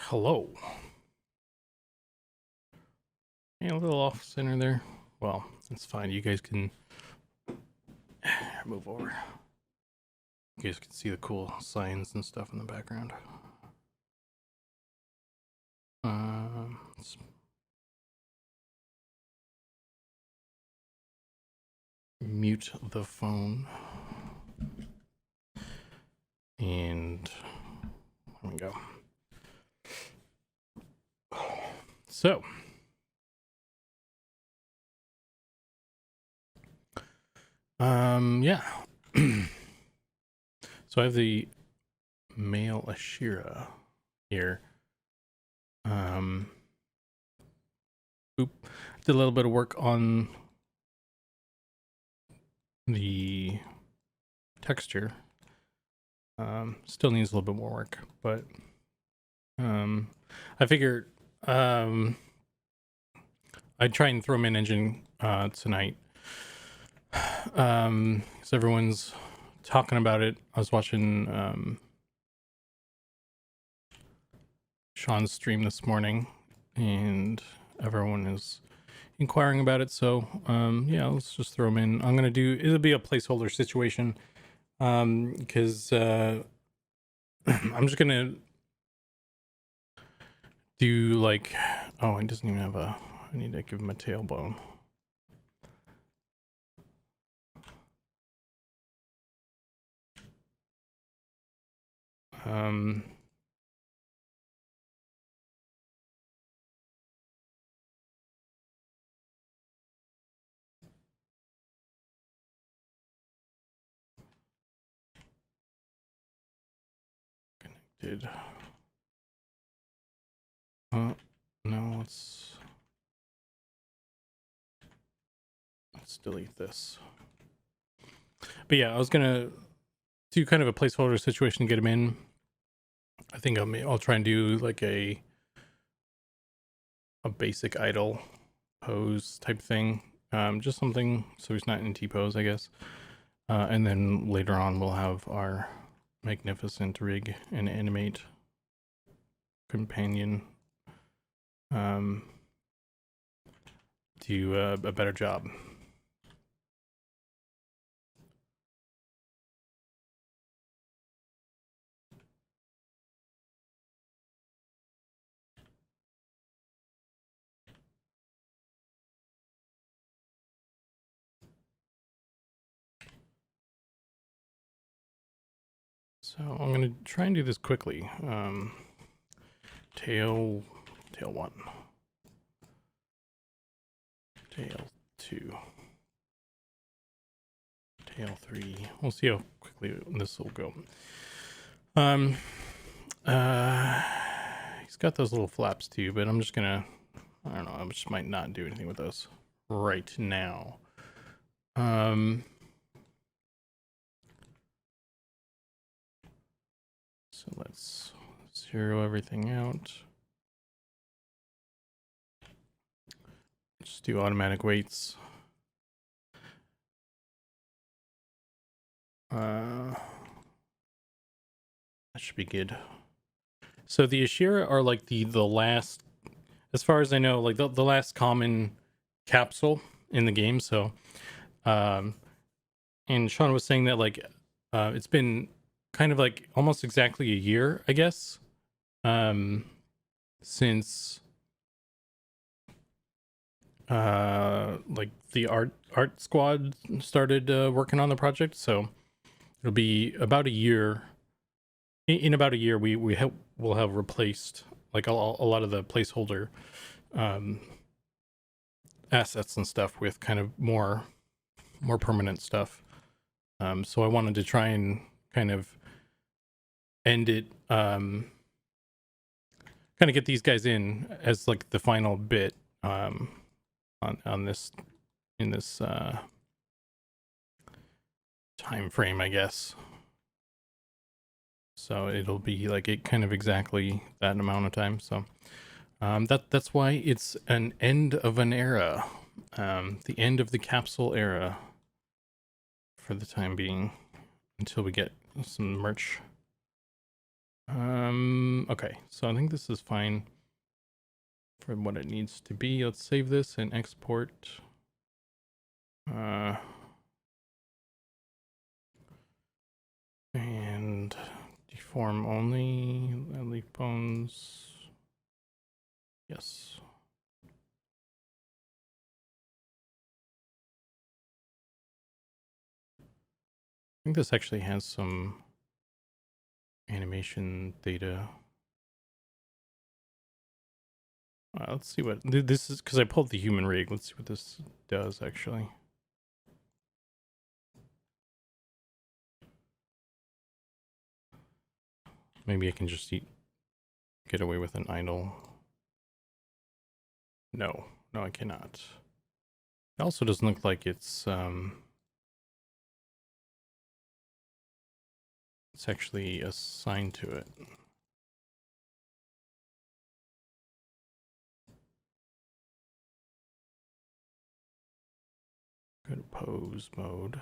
Hello. Yeah, a little off center there. Well, it's fine. You guys can move over. You guys can see the cool signs and stuff in the background. Let's mute the phone. And there we go. So, yeah. So I have the male Ashira here. Did a little bit of work on the texture. Still needs a little bit more work, but I figured I'd try and throw him in engine tonight. So everyone's talking about it. I was watching Sean's stream this morning, and everyone is inquiring about it. So yeah, let's just throw him in. It'll be a placeholder situation because I'm just gonna do like, oh, he doesn't even have I need to give him a tailbone. Connected. No, let's delete this. But yeah, I was gonna do kind of a placeholder situation to get him in. I think I'll try and do like a basic idle pose type thing, just something so he's not in T-pose, I guess. And then later on we'll have our magnificent rig and animate companion do a better job. So I'm gonna try and do this quickly. Tail 1, tail 2, tail 3. We'll see how quickly this will go. He's got those little flaps too, but I'm just gonna, I don't know, I just might not do anything with those right now. So let's zero everything out. Just do automatic weights. That should be good. So the Ashira are like the last, as far as I know, like the last common capsule in the game. So, and Sean was saying that like it's been kind of like almost exactly a year, I guess, since like the art squad started working on the project. So it'll be about a year. In about a year, we'll have replaced like a lot of the placeholder assets and stuff with kind of more permanent stuff. So I wanted to try and kind of end it, kind of get these guys in as like the final bit on this, in this time frame, I guess. So it'll be like it kind of exactly that amount of time. So that's why it's an end of an era, the end of the capsule era for the time being, until we get some merch Okay, so I think this is fine for what it needs to be. Let's save this and export. And deform only, leaf bones. Yes. I think this actually has some animation data. Let's see what this is, because I pulled the human rig. Let's see what this does actually. Maybe I can just get away with an idle. No, I cannot. It also doesn't look like it's actually assigned to it. Go to pose mode.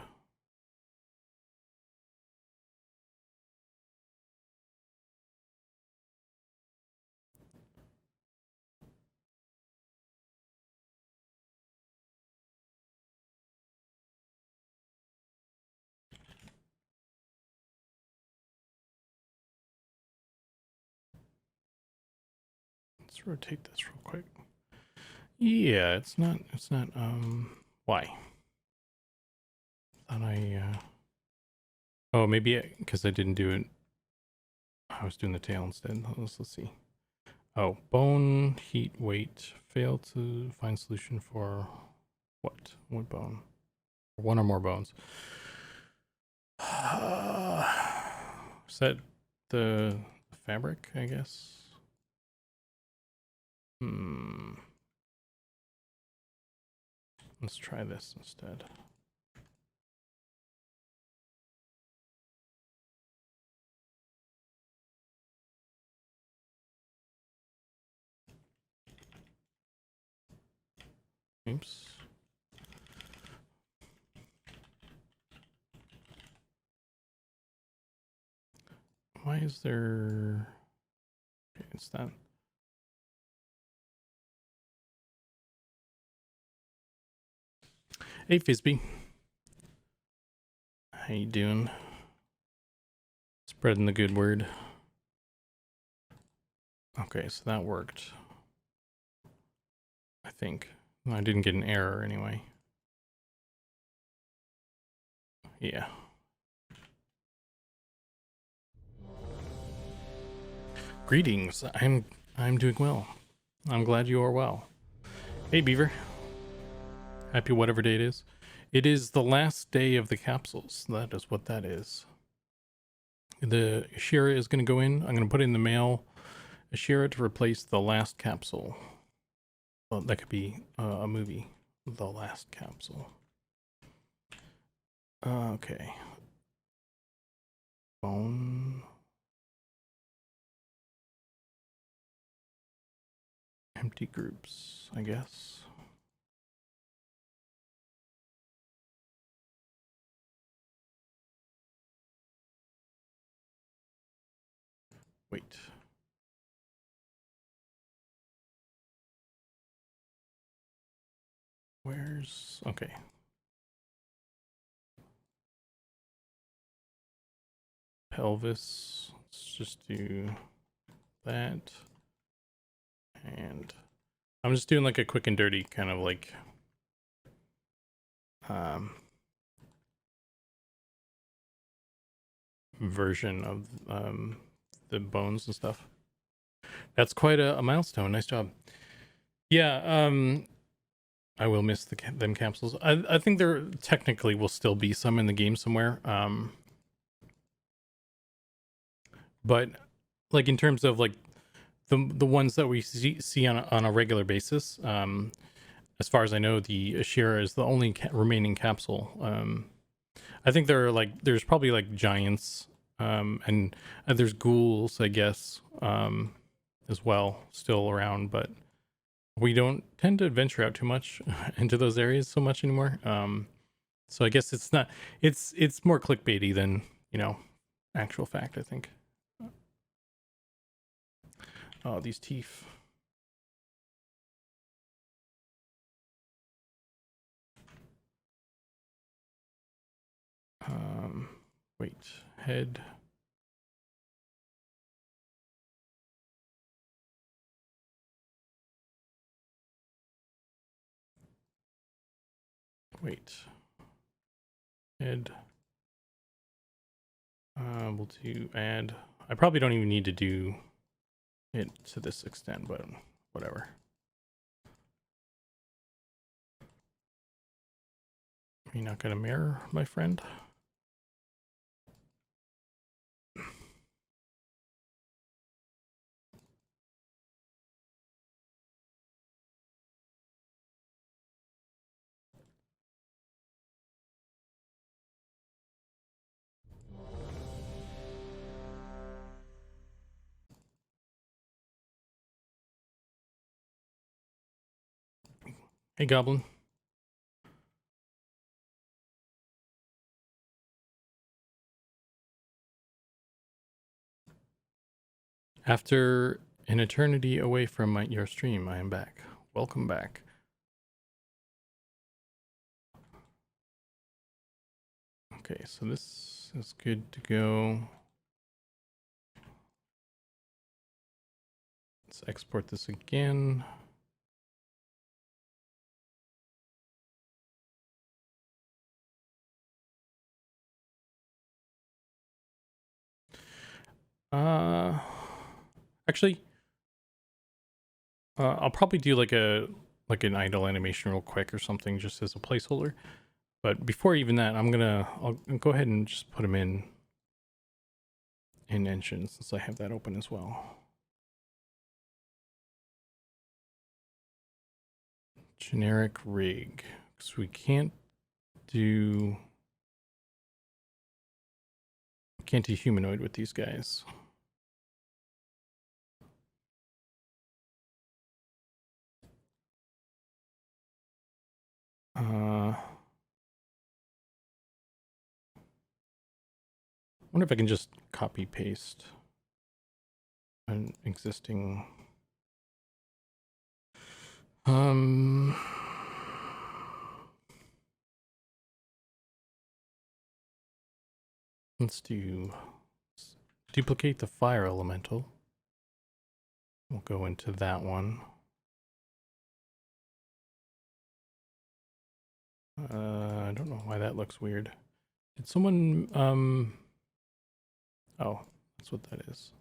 Let's rotate this real quick. Yeah, it's not, why? Thought oh, maybe because I didn't do it. I was doing the tail instead. Let's see. Oh, bone, heat, weight. Fail to find solution for what? What bone? One or more bones. Is that the fabric, I guess? Let's try this instead. Oops. Why is there... Okay, it's that. Hey, Fizby. How you doing? Spreading the good word. Okay, so that worked. I think. I didn't get an error anyway. Yeah. Greetings. I'm doing well. I'm glad you are well. Hey, Beaver. Happy whatever day it is. It is the last day of the capsules. That is what that is. The Ashira is going to go in. I'm going to put in the mail Ashira to replace the last capsule. Well, that could be a movie. The last capsule. Okay. Bone. Empty groups, I guess. Wait. Where's... Okay. Pelvis. Let's just do that. And I'm just doing like a quick and dirty kind of like version of the bones and stuff. That's quite a milestone. Nice job. Yeah, I will miss them capsules. I think there technically will still be some in the game somewhere. But like in terms of like the ones that we see on a regular basis, as far as I know, the Ashira is the only remaining capsule. I think there are like there's probably like giants, and there's ghouls, I guess, as well, still around, but we don't tend to venture out too much into those areas so much anymore. So I guess it's not it's more clickbaity than, you know, actual fact, I think. Oh, these teeth. Wait, head. Wait, head. Able to add. I probably don't even need to do it to this extent, but whatever. Are you not gonna mirror, my friend? Hey, Goblin. After an eternity away from your stream, I am back. Welcome back. Okay, so this is good to go. Let's export this again. Actually, I'll probably do like an idle animation real quick or something, just as a placeholder. But before even that, I'll go ahead and just put them in engine, since I have that open as well. Generic rig, because we can't do humanoid with these guys. Wonder if I can just copy paste an existing. Let's duplicate the fire elemental. We'll go into that one. I don't know why that looks weird. Did someone, oh, that's what that is.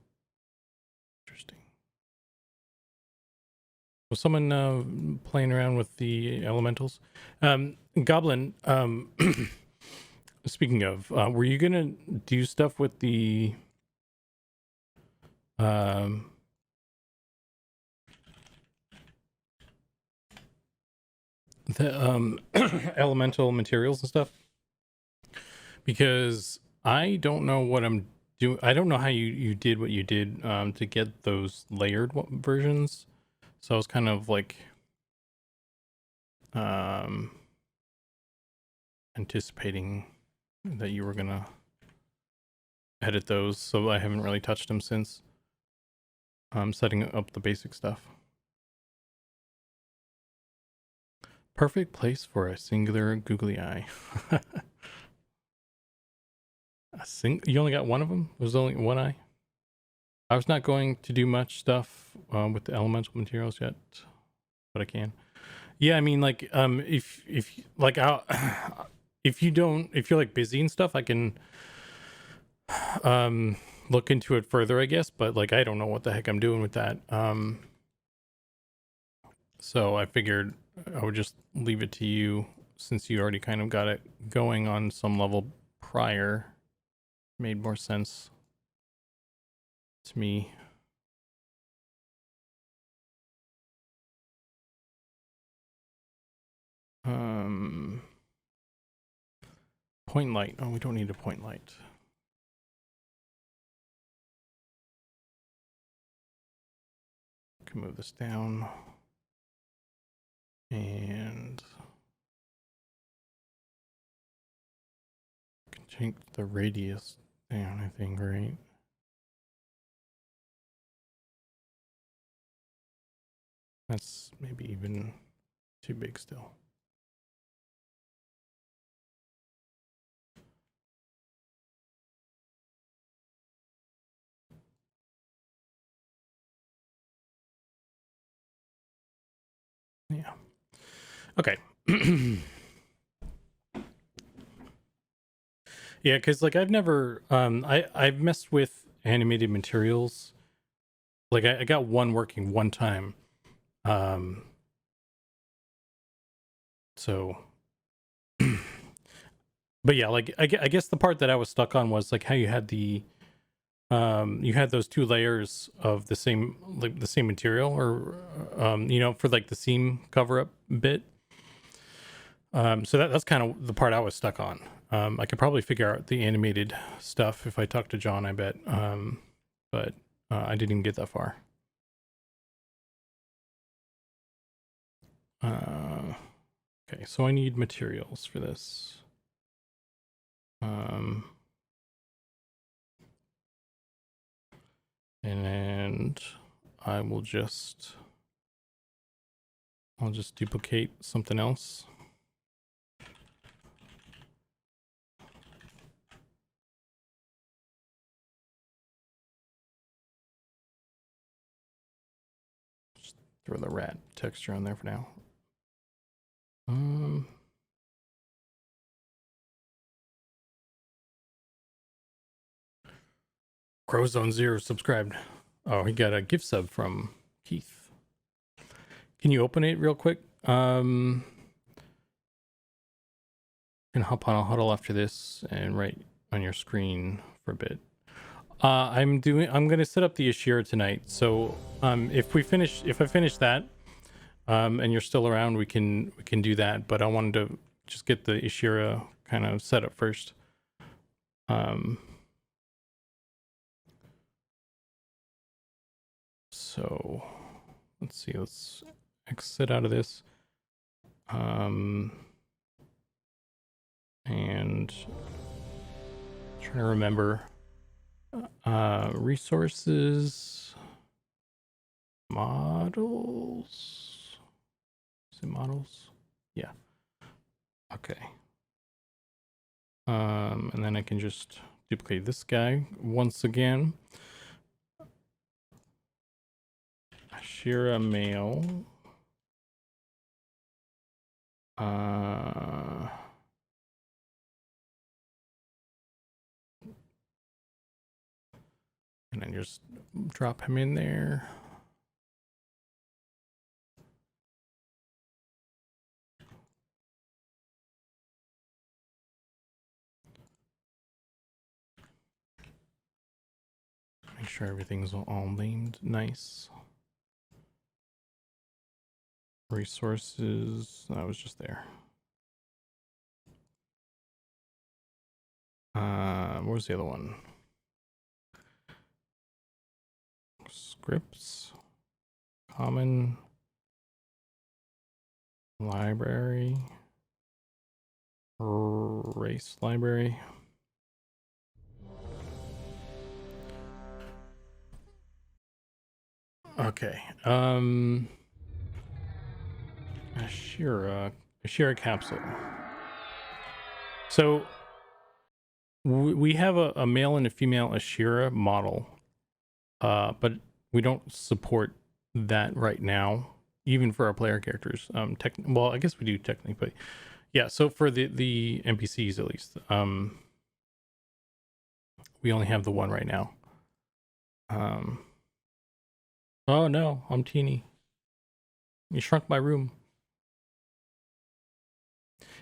Interesting. Was someone playing around with the elementals? Goblin, speaking of, were you gonna do stuff with the elemental materials and stuff? Because I don't know what I'm doing. I don't know how you did what you did to get those layered versions. So I was kind of like anticipating that you were gonna edit those, so I haven't really touched them since. I'm setting up the basic stuff. Perfect place for a singular googly eye. You only got one of them? There's only one eye? I was not going to do much stuff with the elemental materials yet, but I can. Yeah, I mean, like, if like, if you're like busy and stuff, I can look into it further, I guess. But like, I don't know what the heck I'm doing with that. So I figured I would just leave it to you, since you already kind of got it going on some level prior. Made more sense to me. Point light. Oh, we don't need a point light. Can move this down. And can change the radius down, I think, right? That's maybe even too big still. Yeah. Okay. Yeah, because like I've never I've messed with animated materials. Like I got one working one time. So but yeah, like I guess the part that I was stuck on was like how you had the you had those two layers of the same, like the same material, or you know, for like the seam cover up bit. So that's kind of the part I was stuck on. I could probably figure out the animated stuff if I talk to John, I bet. But I didn't get that far. Okay, so I need materials for this. And I'll just duplicate something else. Just throw the rat texture on there for now. Crowzone0 subscribed. Oh, he got a gift sub from Keith. Can you open it real quick? And hop on a huddle after this and write on your screen for a bit. I'm gonna set up the Ashira tonight. So if I finish that, and you're still around, we can do that. But I wanted to just get the Ashira kind of set up first. So let's see, let's exit out of this. And trying to remember resources, models. Is it models? Yeah. Okay. And then I can just duplicate this guy once again. Ashira male. And then just drop him in there. Make sure everything's all named nice. Resources, that was just there. Where's the other one? Scripts, common, library, race library. Okay. Ashira capsule. So we have a male and a female Ashira model, but we don't support that right now, even for our player characters. Well, I guess we do technically, but yeah. So for the NPCs at least, we only have the one right now. Oh no, I'm teeny. You shrunk my room.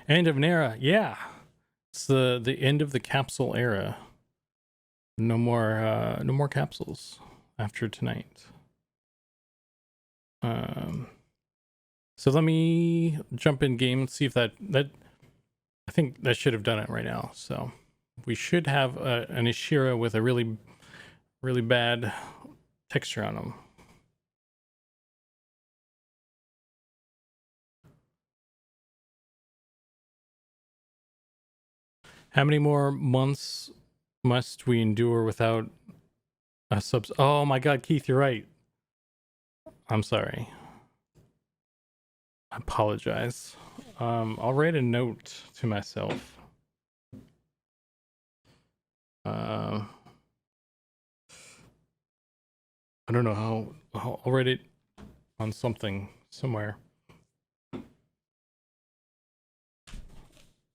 End of an era, yeah. It's the end of the capsule era. No more capsules after tonight. So let me jump in game and see if that I think that should have done it right now. So we should have an Ashira with a really bad texture on them. How many more months must we endure without a subs? Oh my God, Keith, you're right. I'm sorry. I apologize. I'll write a note to myself. I don't know how. I'll write it on something somewhere.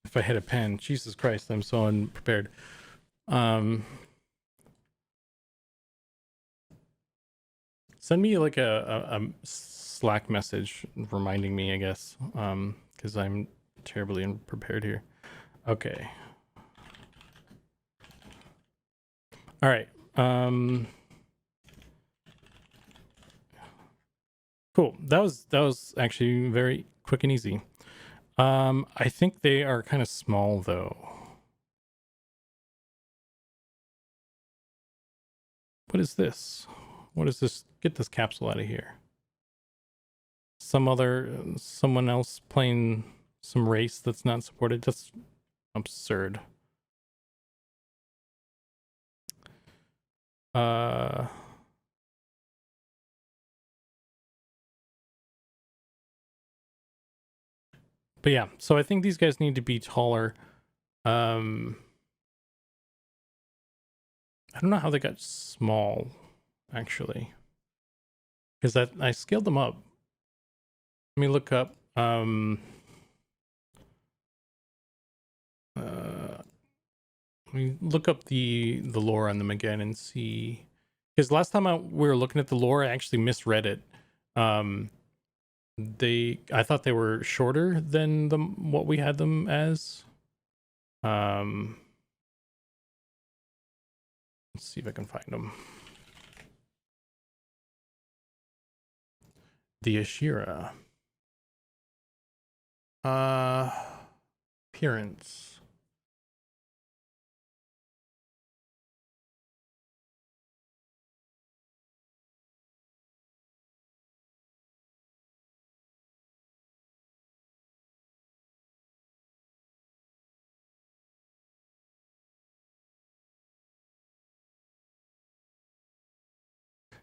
If I had a pen, Jesus Christ, I'm so unprepared. Send me like a Slack message reminding me, I guess, because I'm terribly unprepared here. Okay. All right. Cool. That was actually very quick and easy. I think they are kind of small though. What is this? What is this? Get this capsule out of here. Someone else playing some race that's not supported. That's absurd. But yeah, so I think these guys need to be taller. I don't know how they got small, actually, because I scaled them up. Let me look up. Let me look up the lore on them again and see, because last time we were looking at the lore, I actually misread it. I thought they were shorter than what we had them as. Let's see if I can find them. The Ashira. Appearance.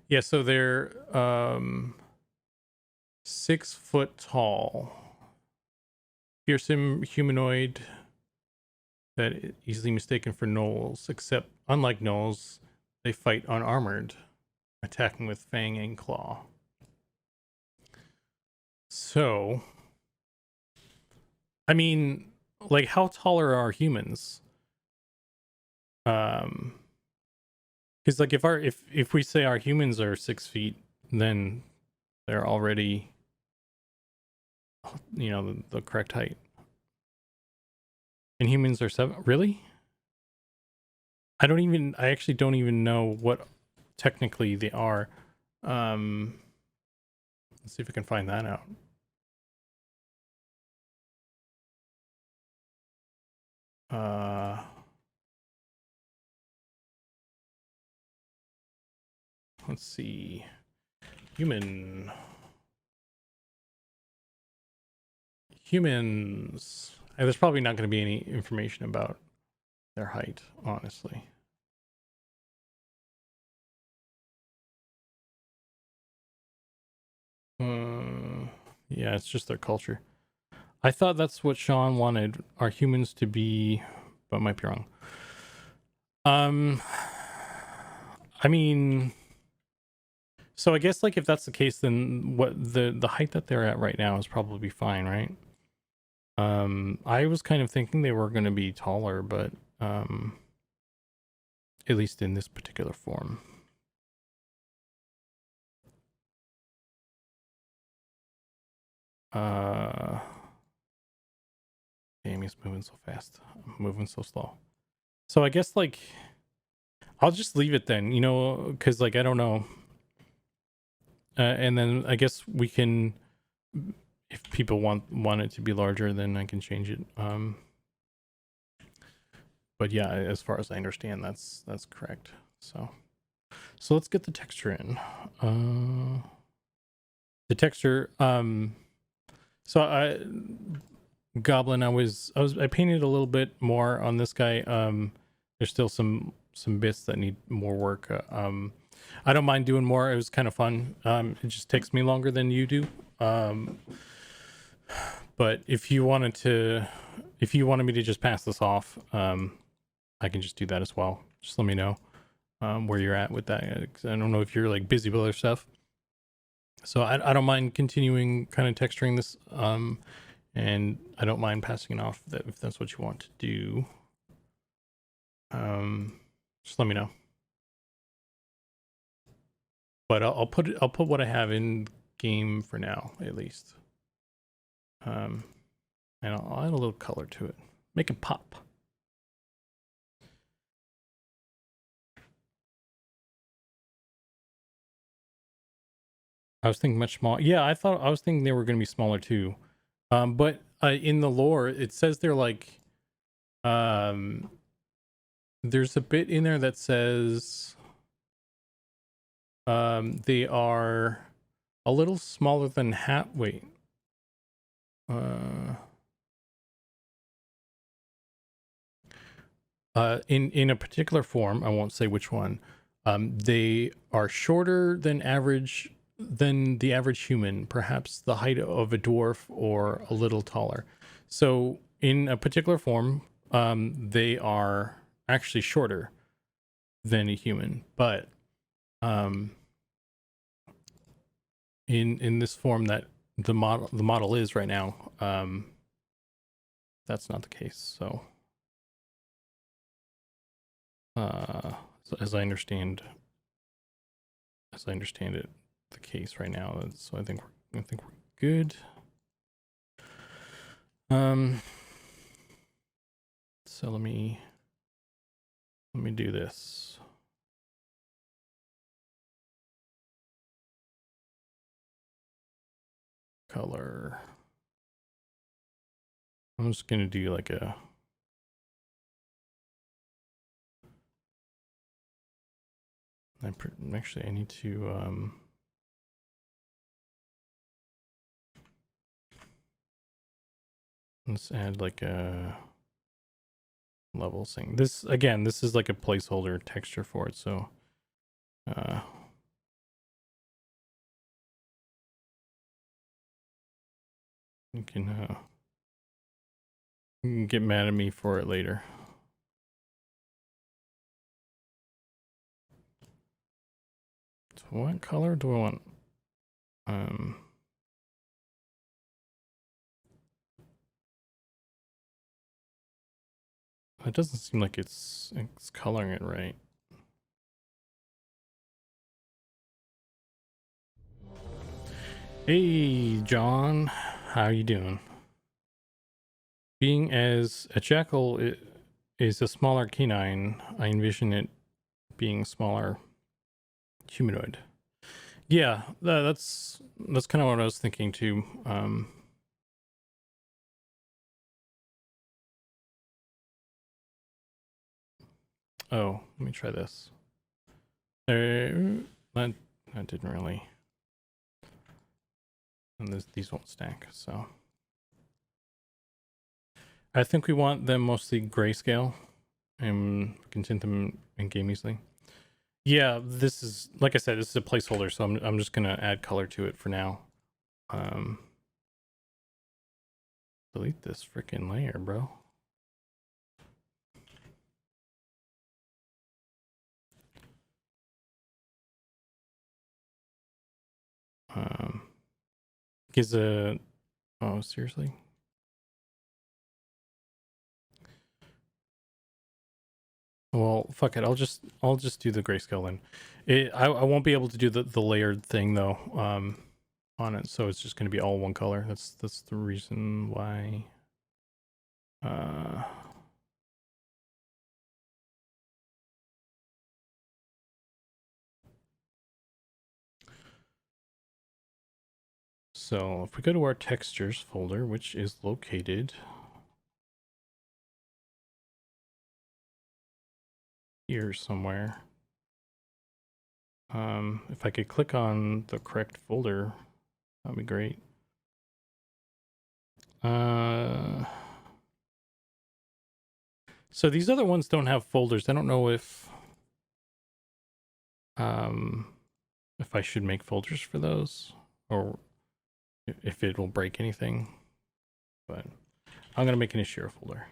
Yeah, so they're 6 foot tall, fearsome humanoid that easily mistaken for gnolls, except unlike gnolls, they fight unarmored, attacking with fang and claw. So, I mean, like, how tall are our humans? Because like if we say our humans are 6 feet, then they're already, you know, the correct height. And humans are 7. Really? I actually don't even know what technically they are. Let's see if I can find that out. Let's see. Humans. There's probably not going to be any information about their height, honestly. Yeah, it's just their culture. I thought that's what Sean wanted our humans to be, but I might be wrong. I mean, so I guess like if that's the case, then what the height that they're at right now is probably fine, right? I was kind of thinking they were going to be taller, but at least in this particular form. Damn, he's moving so fast. I'm moving so slow. So I guess like I'll just leave it then, you know, because like I don't know. And then I guess we can, if people want it to be larger, then I can change it. But yeah, as far as I understand, that's correct. So let's get the texture in. The texture. So Goblin, I painted a little bit more on this guy. There's still some bits that need more work. I don't mind doing more. It was kind of fun. It just takes me longer than you do. But if you wanted me to just pass this off, I can just do that as well. Just let me know where you're at with that. 'Cause I don't know if you're like busy with other stuff. So I don't mind continuing kind of texturing this, and I don't mind passing it off if that's what you want to do. Just let me know. But I'll put what I have in game for now, at least. And I'll add a little color to it, make it pop. I was thinking much smaller. Yeah, I was thinking they were going to be smaller too. But in the lore, it says they're like, there's a bit in there that says, they are a little smaller than wait. In a particular form, I won't say which one. They are shorter than the average human, perhaps the height of a dwarf or a little taller. So in a particular form, they are actually shorter than a human, but in this form that the model is right now, that's not the case. So so as I understand it, the case right now. So I think we're good. So let me do this. Color. I'm just gonna do like a actually I need to let's add like a level thing. This again, this is like a placeholder texture for it, so you can get mad at me for it later. So what color do I want? It doesn't seem like it's coloring it right. Hey, John, how you doing? Being as a jackal is a smaller canine, I envision it being smaller humanoid. Yeah, that's kind of what I was thinking too. Oh, let me try this. That didn't really. And these won't stack, so. I think we want them mostly grayscale and can tint them in game easily. Yeah, this is, like I said, this is a placeholder, so I'm just gonna add color to it for now. Delete this freaking layer, bro. Gives a, oh, seriously? Well, fuck it. I'll just do the grayscale then. I won't be able to do the layered thing though, on it. So it's just going to be all one color. That's the reason why. So if we go to our textures folder, which is located here somewhere. If I could click on the correct folder, that'd be great. So these other ones don't have folders. I don't know if I should make folders for those or if it will break anything. but I'm gonna make an Ashira folder.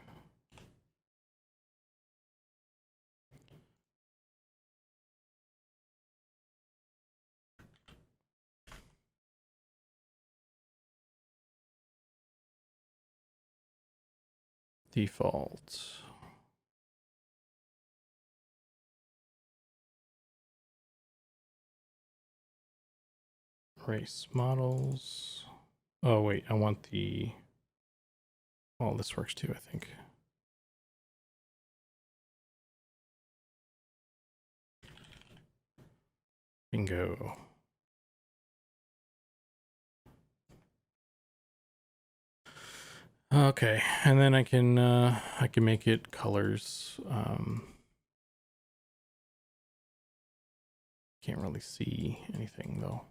Default. Race models. Oh wait, I want the, well, this works too, I think. Bingo. Okay, and then I can make it colors. Can't really see anything though.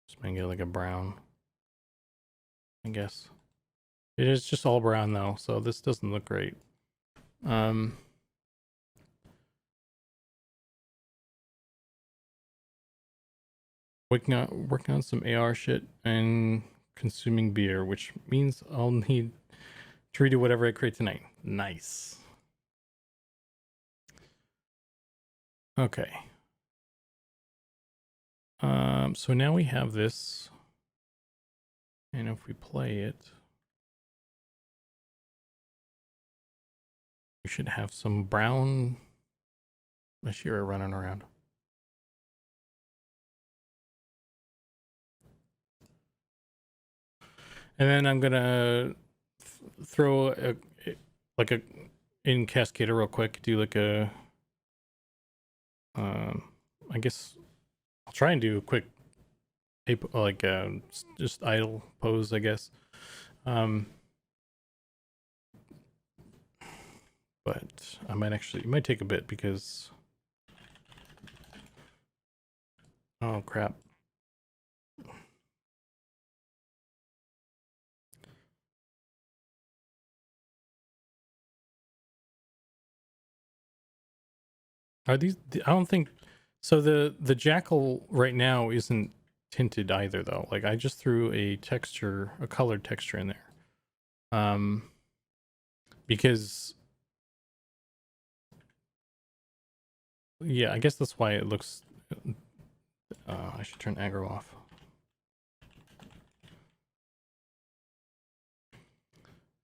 Just make it like a brown, I guess. It is just all brown though, so this doesn't look great. Working on some AR shit and consuming beer, which means I'll need to redo whatever I create tonight. Nice. Okay. So now we have this, and if we play it, we should have some brown Ashira running around. And then I'm gonna throw in Cascada real quick, do like a, I guess I'll try and do a quick, like just idle pose, I guess. But I might actually, it might take a bit because, oh crap. Are these, I don't think, so the jackal right now isn't tinted either though. Like I just threw a texture, a colored texture in there. Because, yeah, I guess that's why it looks, I should turn aggro off.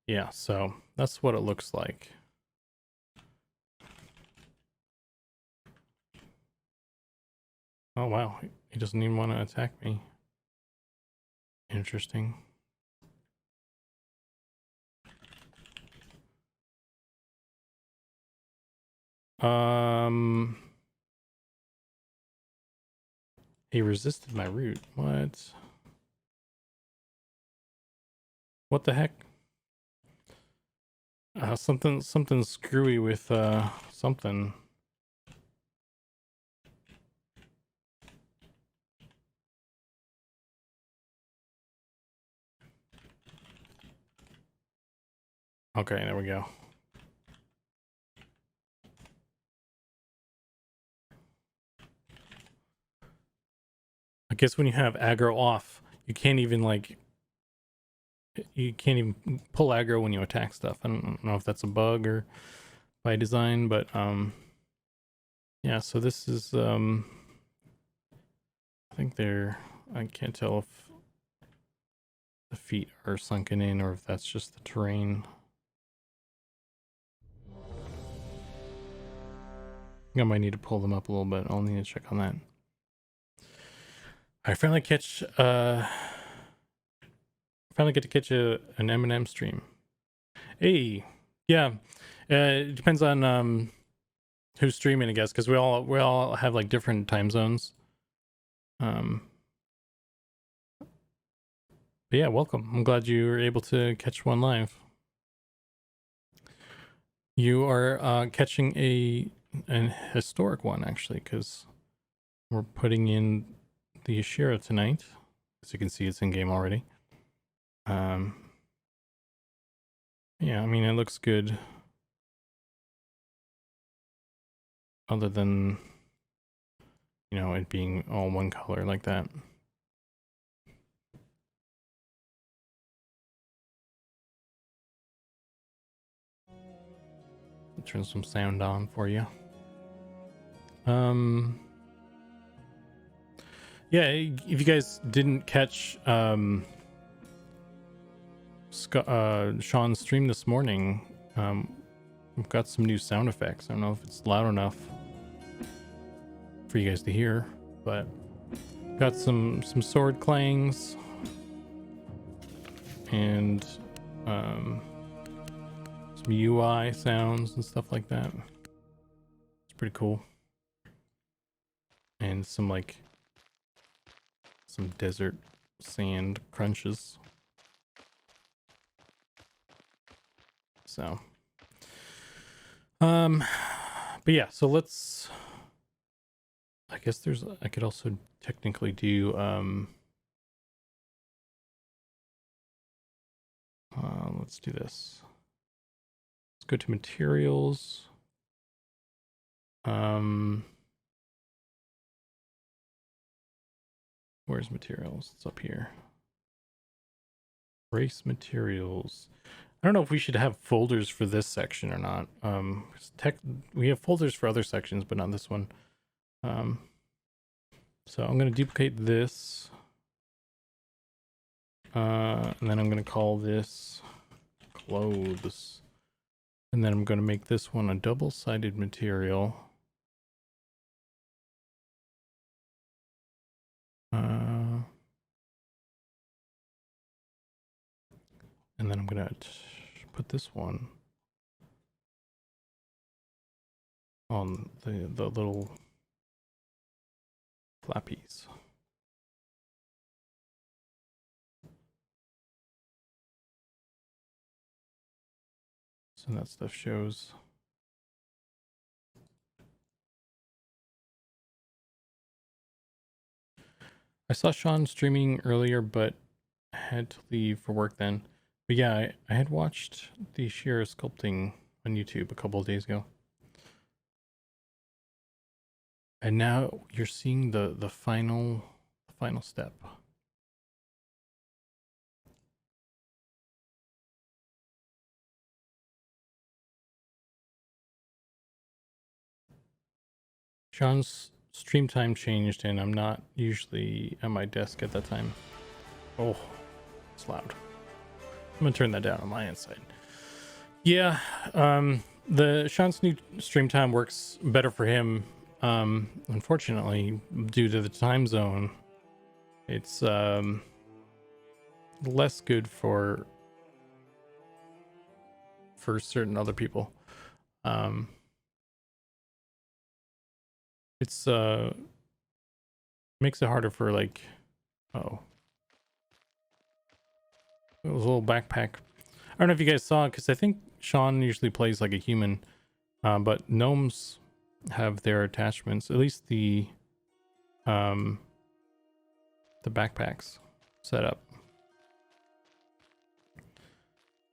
Yeah, so that's what it looks like. Oh wow, he doesn't even want to attack me. Interesting. He resisted my root. What? What the heck? Something screwy with something. Okay, there we go. I guess when you have aggro off, you can't even pull aggro when you attack stuff. I don't know if that's a bug or by design, but yeah, so this is I think I can't tell if the feet are sunken in or if that's just the terrain. I might need to pull them up a little bit. I'll need to check on that. I finally get to catch an M&M stream. Hey, yeah, it depends on who's streaming, I guess, because we all have like different time zones. But yeah, welcome. I'm glad you were able to catch one live. You are catching an historic one actually, because we're putting in the Ashira tonight. As you can see, it's in game already. Yeah, I mean, it looks good. other than, you know, it being all one color like that. I'll turn some sound on for you. Yeah, if you guys didn't catch Sean's stream this morning, we've got some new sound effects. I don't know if it's loud enough for you guys to hear, but got some sword clangs and some UI sounds and stuff like that. It's pretty cool. And some desert sand crunches. So but yeah, so let's, I guess I could also technically do let's do this. Let's go to materials. Where's materials? It's up here. Race materials. I don't know if we should have folders for this section or not. We have folders for other sections, but not this one. So I'm going to duplicate this. And then I'm going to call this clothes. And then I'm going to make this one a double-sided material. And then I'm going to put this one on the little flappies. So that stuff shows. I saw Sean streaming earlier, but I had to leave for work then. But yeah, I had watched the sheer sculpting on YouTube a couple of days ago. And now you're seeing the final step. Sean's stream time changed and I'm not usually at my desk at that time. Oh, it's loud. I'm gonna turn that down on my inside. Yeah, the Sean's new stream time works better for him. Unfortunately, due to the time zone, it's less good for certain other people. It's makes it harder for like, oh, it was a little backpack. I don't know if you guys saw it because I think Sean usually plays like a human, but gnomes have their attachments, at least the backpacks set up.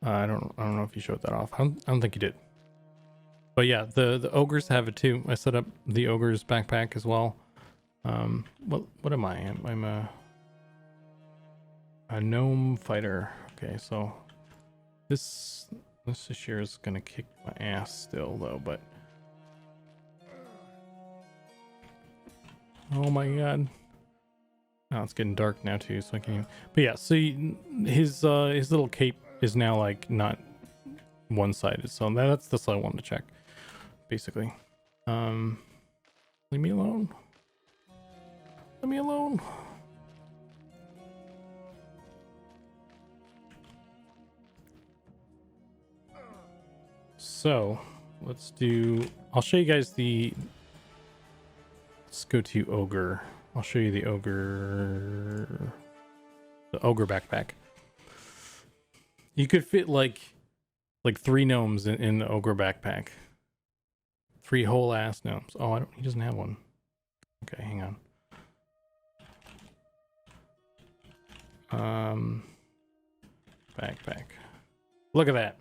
I don't know if you showed that off. I don't think you did. But yeah, the ogres have it too. I set up the ogre's backpack as well. What am I? I'm a gnome fighter. Okay, so this year is gonna kick my ass still though, but oh my god. Oh, it's getting dark now too, so I can't even... But yeah, so his little cape is now like not one-sided, so that's what I wanted to check, basically. Leave me alone. Leave me alone. So let's I'll show you guys let's go to ogre. I'll show you the ogre backpack. You could fit like 3 gnomes in the ogre backpack. 3 whole ass gnomes. Oh, he doesn't have one. Okay, hang on. Backpack. Look at that.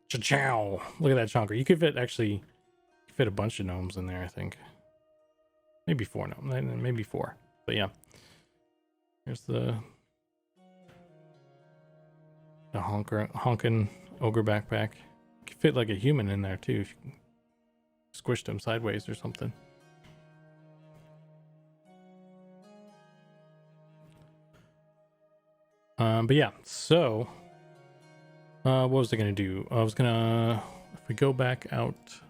Cha-chow. Look at that chonker. You could fit fit a bunch of gnomes in there, I think. Maybe 4 gnomes, maybe 4. But yeah. Here's the honkin' ogre backpack. Could fit like a human in there too if you squished him sideways or something. But yeah, so what was I gonna do? I was gonna, if we go back out,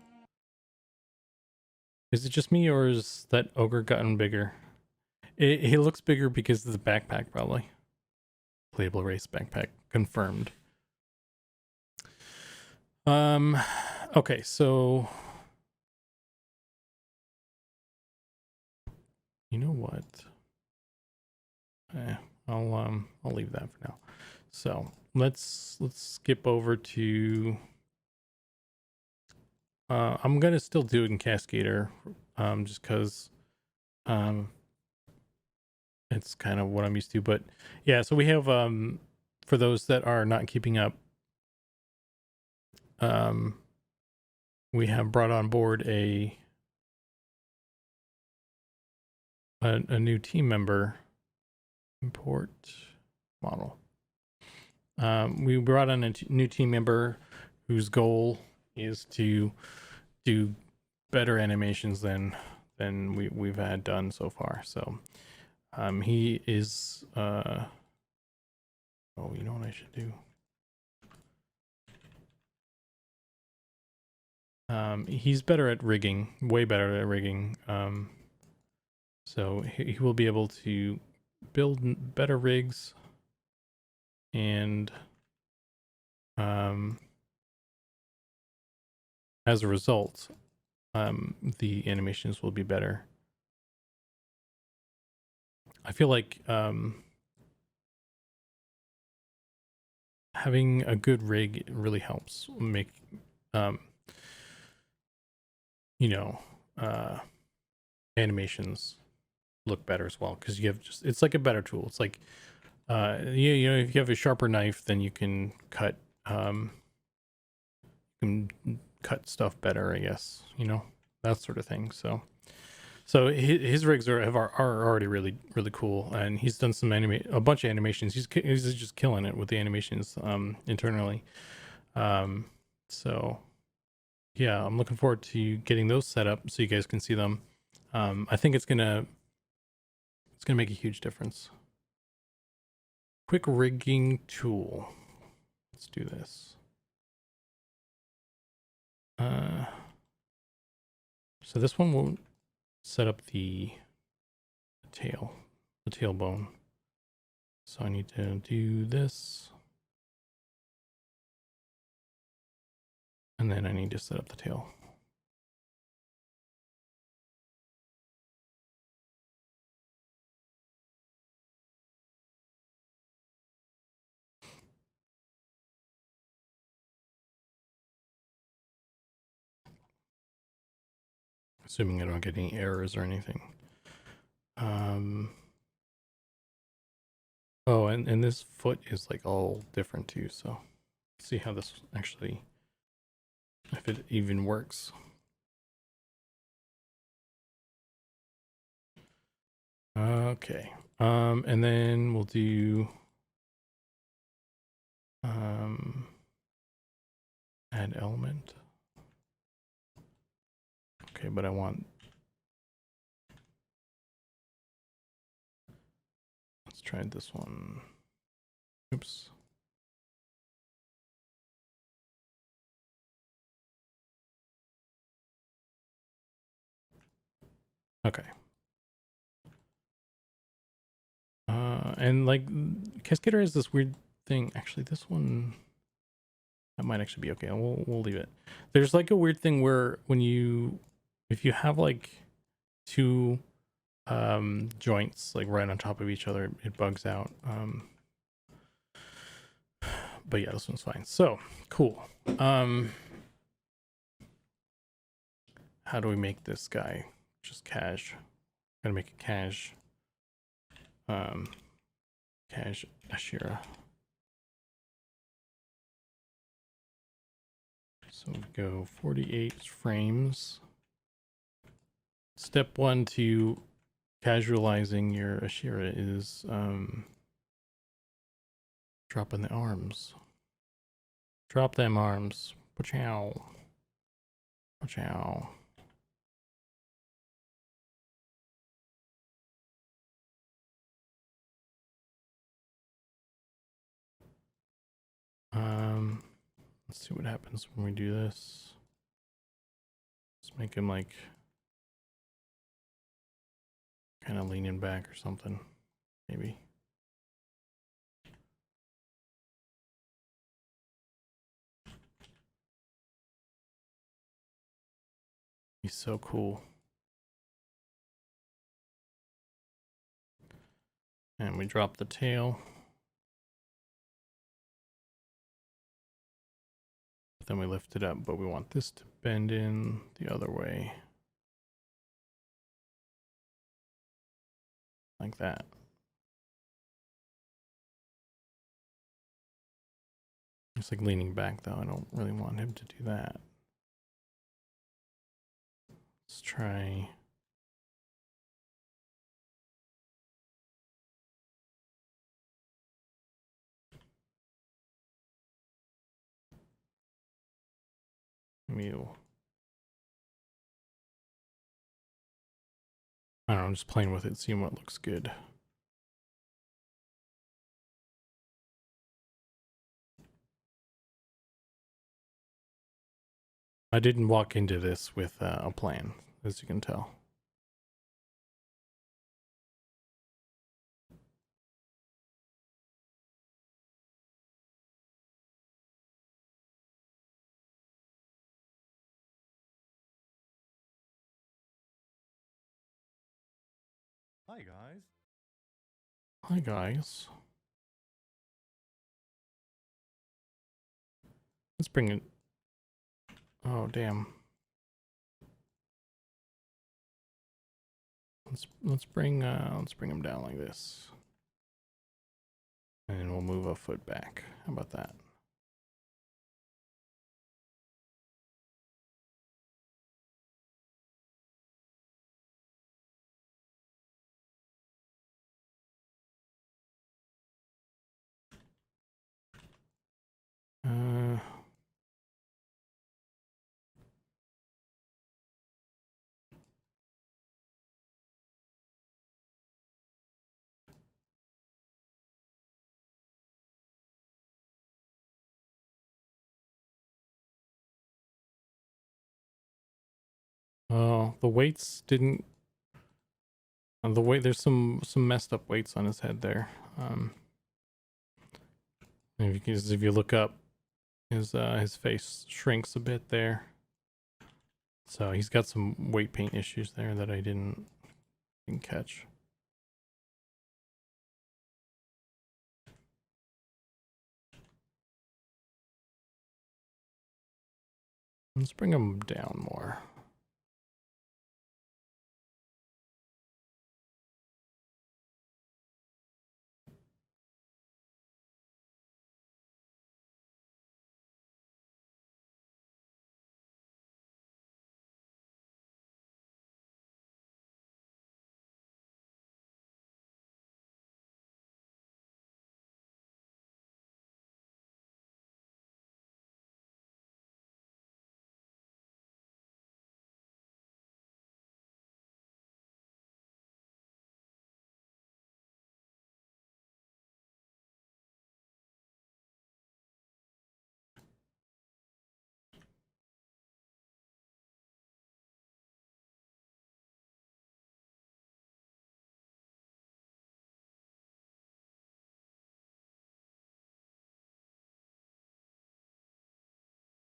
is it just me or is that ogre gotten bigger? He looks bigger because of the backpack, probably. Playable race backpack confirmed. Okay, so you know what? I'll leave that for now. So let's skip over to I'm gonna still do it in Cascader, just because it's kind of what I'm used to. But yeah, so we have for those that are not keeping up, we have brought on board a new team member. Import model. We brought on a new team member whose goal is to do better animations than we've had done so far. So he is oh, you know what I should do? He's better at rigging, way better at rigging. So he will be able to build better rigs, and as a result, the animations will be better. I feel like having a good rig really helps make you know, animations look better as well, because you have just, it's like a better tool. It's like you know, if you have a sharper knife, then you can cut stuff better, I guess, you know, that sort of thing. So his rigs are already really cool, and he's done some a bunch of animations. He's just killing it with the animations internally. So yeah, I'm looking forward to getting those set up so you guys can see them. I think it's gonna make a huge difference. Quick rigging tool. Let's do this. So this one won't set up the tailbone. So I need to do this. And then I need to set up the tail. Assuming I don't get any errors or anything. Oh, and this foot is like all different too, so let's see how this actually, if it even works. Okay, and then we'll do add element. Okay, but I want, let's try this one. Oops. Okay. And like Cascader has this weird thing. Actually, this one, that might actually be okay. We'll leave it. There's like a weird thing where when if you have like two joints like right on top of each other, it bugs out. But yeah, this one's fine. So cool. How do we make this guy just cash? Gotta make a cash. Cash Ashira. So we go 48 frames. Step one to casualizing your Ashira is dropping the arms. Drop them arms. Pachow. Pachow. Let's see what happens when we do this. Let's make him like kind of leaning back or something, maybe. He's so cool. And we drop the tail. Then we lift it up, but we want this to bend in the other way. Like that. It's like leaning back though. I don't really want him to do that. Let's try. Mew. I don't know, I'm just playing with it, seeing what looks good. I didn't walk into this with a plan, as you can tell. Hi guys. Hi guys. Let's bring it. Oh damn. Let's bring him down like this. And we'll move a foot back. How about that? Uh oh, the weights didn't. The weight, there's some messed up weights on his head there. If you look up, his face shrinks a bit there. So he's got some weight paint issues there that I didn't catch. Let's bring him down more.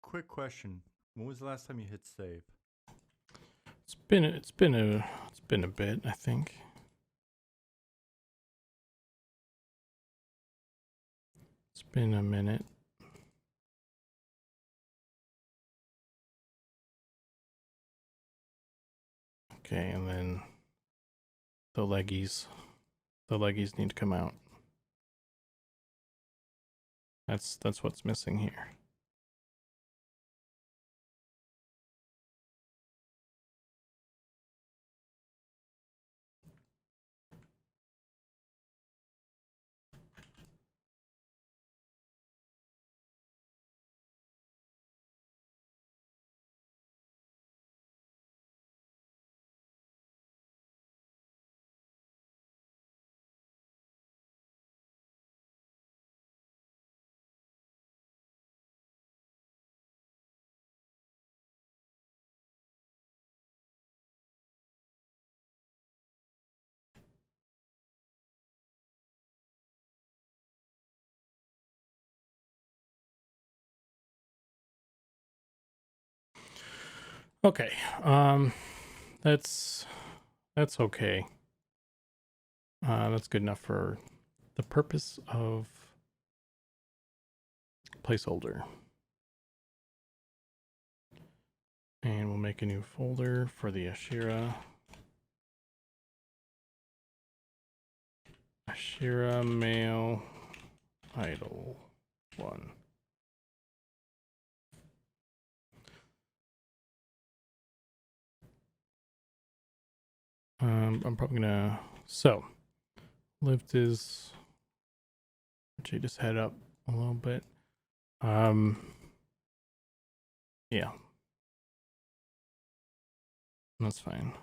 Quick question. When was the last time you hit save? It's been a bit, I think. It's been a minute. Okay, and then the leggies need to come out. That's what's missing here. Okay. That's okay. That's good enough for the purpose of placeholder. And we'll make a new folder for the Ashira. Ashira male idol 1. I'm probably gonna lift his actually just head up a little bit. Yeah, that's fine.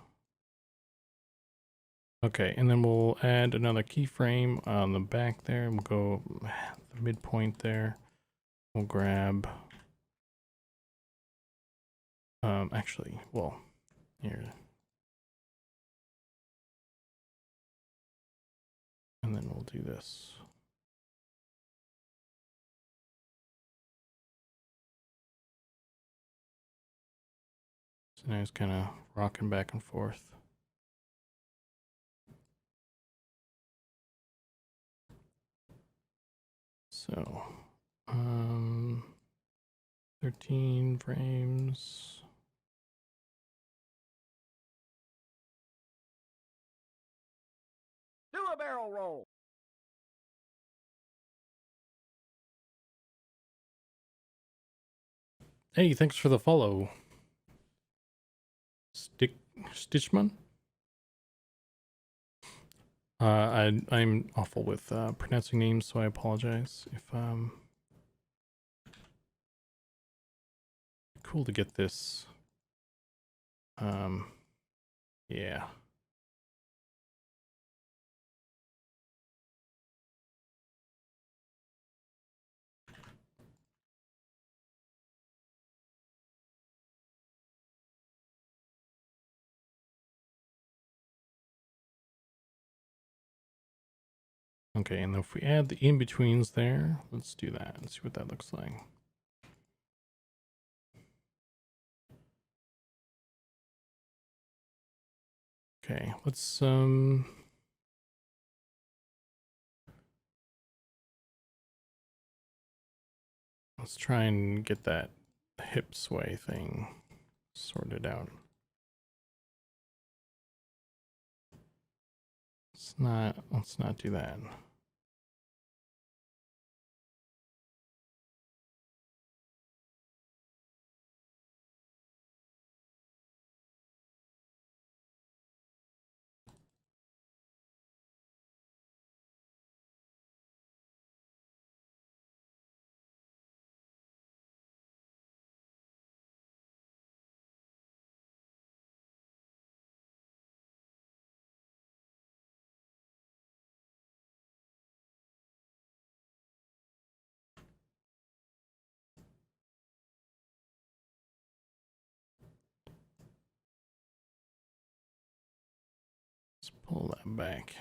Okay, and then we'll add another keyframe on the back there. We'll go the midpoint there. We'll grab actually, well, here. And then we'll do this. So now he's kind of rocking back and forth. So, 13 frames. Do a barrel roll. Hey, thanks for the follow. Stitchman? I'm awful with pronouncing names, so I apologize if cool to get this. Yeah. Okay, and if we add the in-betweens there, let's do that and see what that looks like. Okay, let's try and get that hip sway thing sorted out. Let's not do that. Let's pull that back.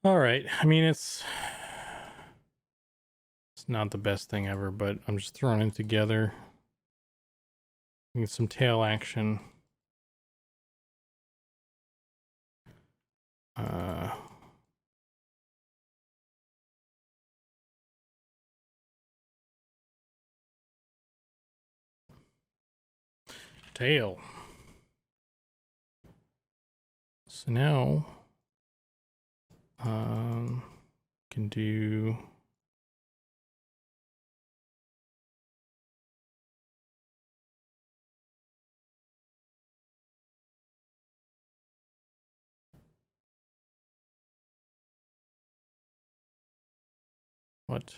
All right. I mean, it's not the best thing ever, but I'm just throwing it together. Get some tail action. Tail. So now, can do what?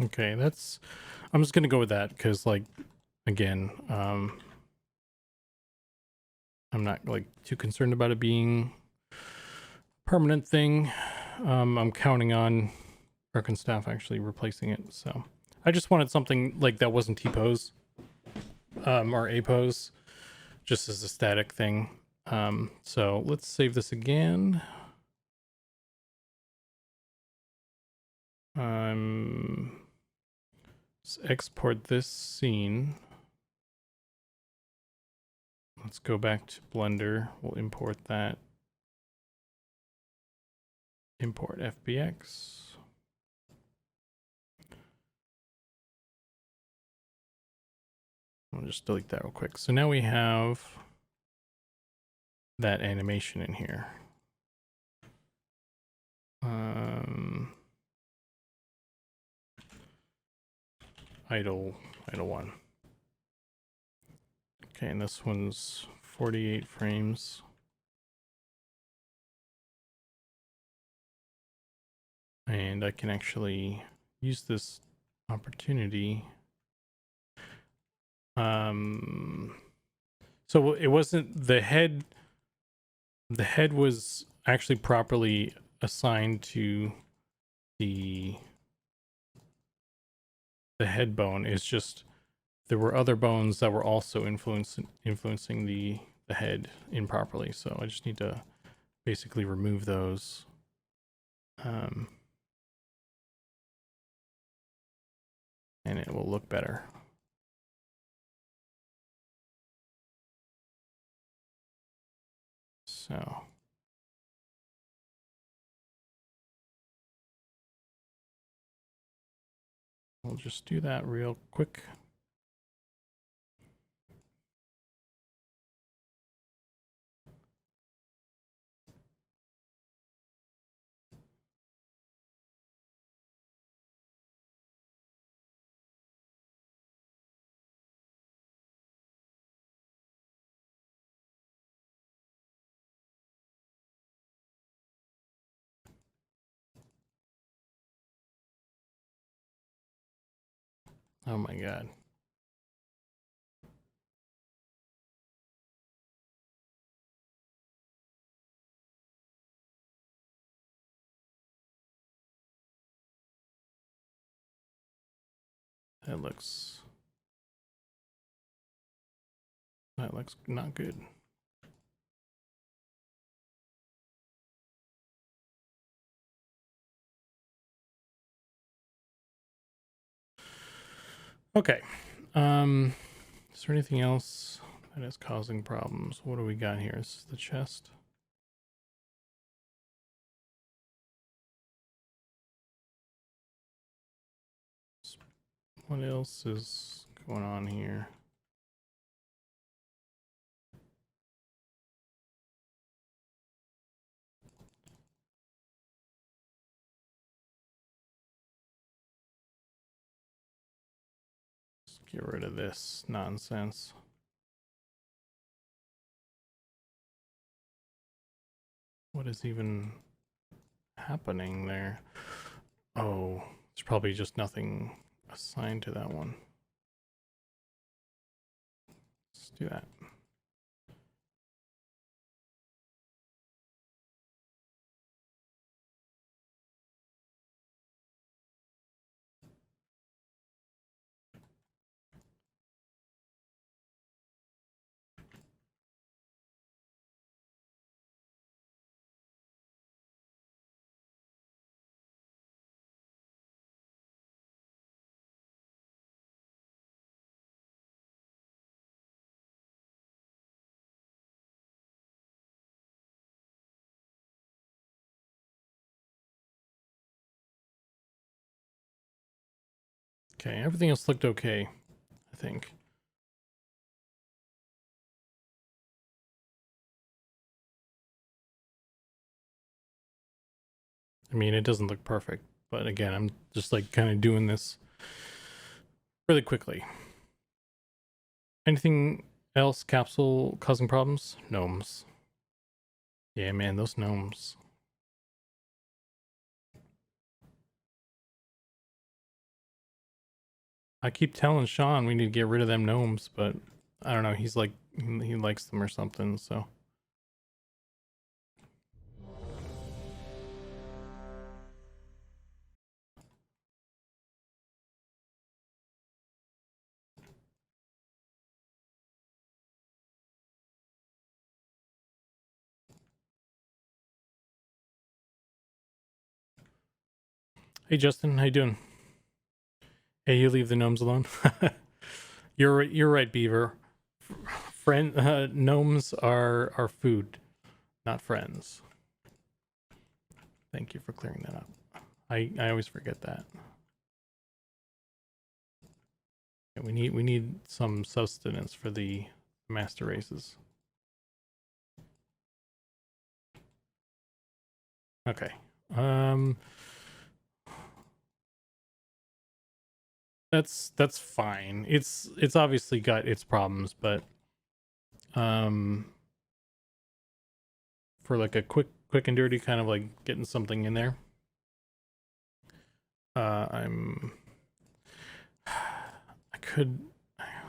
Okay, I'm just gonna go with that because, like, again, I'm not like too concerned about it being a permanent thing. I'm counting on Ark and Staff actually replacing it, so I just wanted something like that wasn't T-pose, or A-pose, just as a static thing. So let's save this again. Let's export this scene. Let's go back to Blender. We'll import that. Import FBX. I'll just delete that real quick. So now we have that animation in here. Idle 1. Okay, and this one's 48 frames. And I can actually use this opportunity. So it wasn't the head. The head was actually properly assigned to the head bone. It's just there were other bones that were also influencing the head improperly. So I just need to basically remove those. And it will look better. So we'll just do that real quick. Oh my god. That looks not good. Okay. Is there anything else that is causing problems? What do we got here? This is the chest. What else is going on here? Let's get rid of this nonsense. What is even happening there? Oh, there's probably just nothing assigned to that one. Let's do that. Okay, everything else looked okay, I think. I mean, it doesn't look perfect, but again, I'm just like kind of doing this really quickly. Anything else capsule causing problems? Gnomes. Yeah, man, those gnomes. I keep telling Sean we need to get rid of them gnomes, but I don't know. He's like, he likes them or something, so. Hey Justin, how you doing? Hey, you leave the gnomes alone. You're right, Beaver. Gnomes are food, not friends. Thank you for clearing that up. I always forget that. Yeah, we need some sustenance for the master races. Okay. That's fine. It's obviously got its problems, but for like a quick and dirty kind of like getting something in there. I could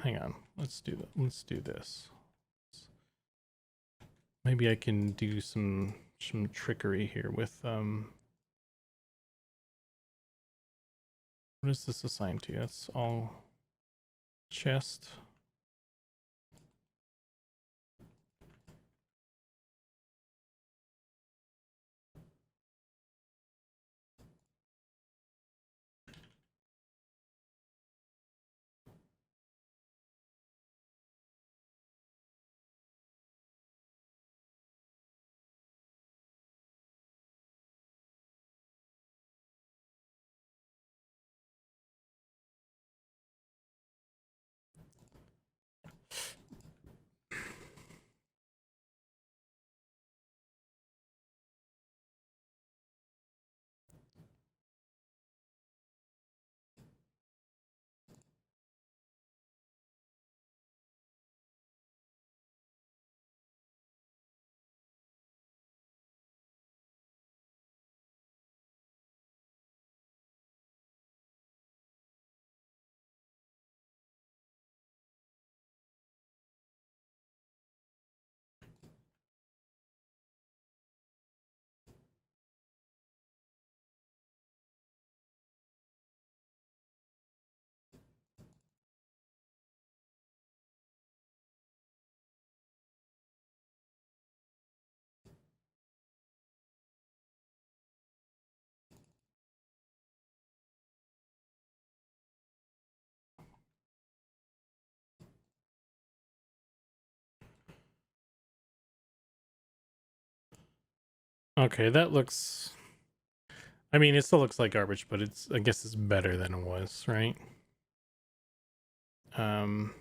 hang on. Let's do that. Let's do this. Maybe I can do some trickery here with what is this assigned to? That's all chest. Okay, that looks. I mean, it still looks like garbage, but it's. I guess it's better than it was, right? Um.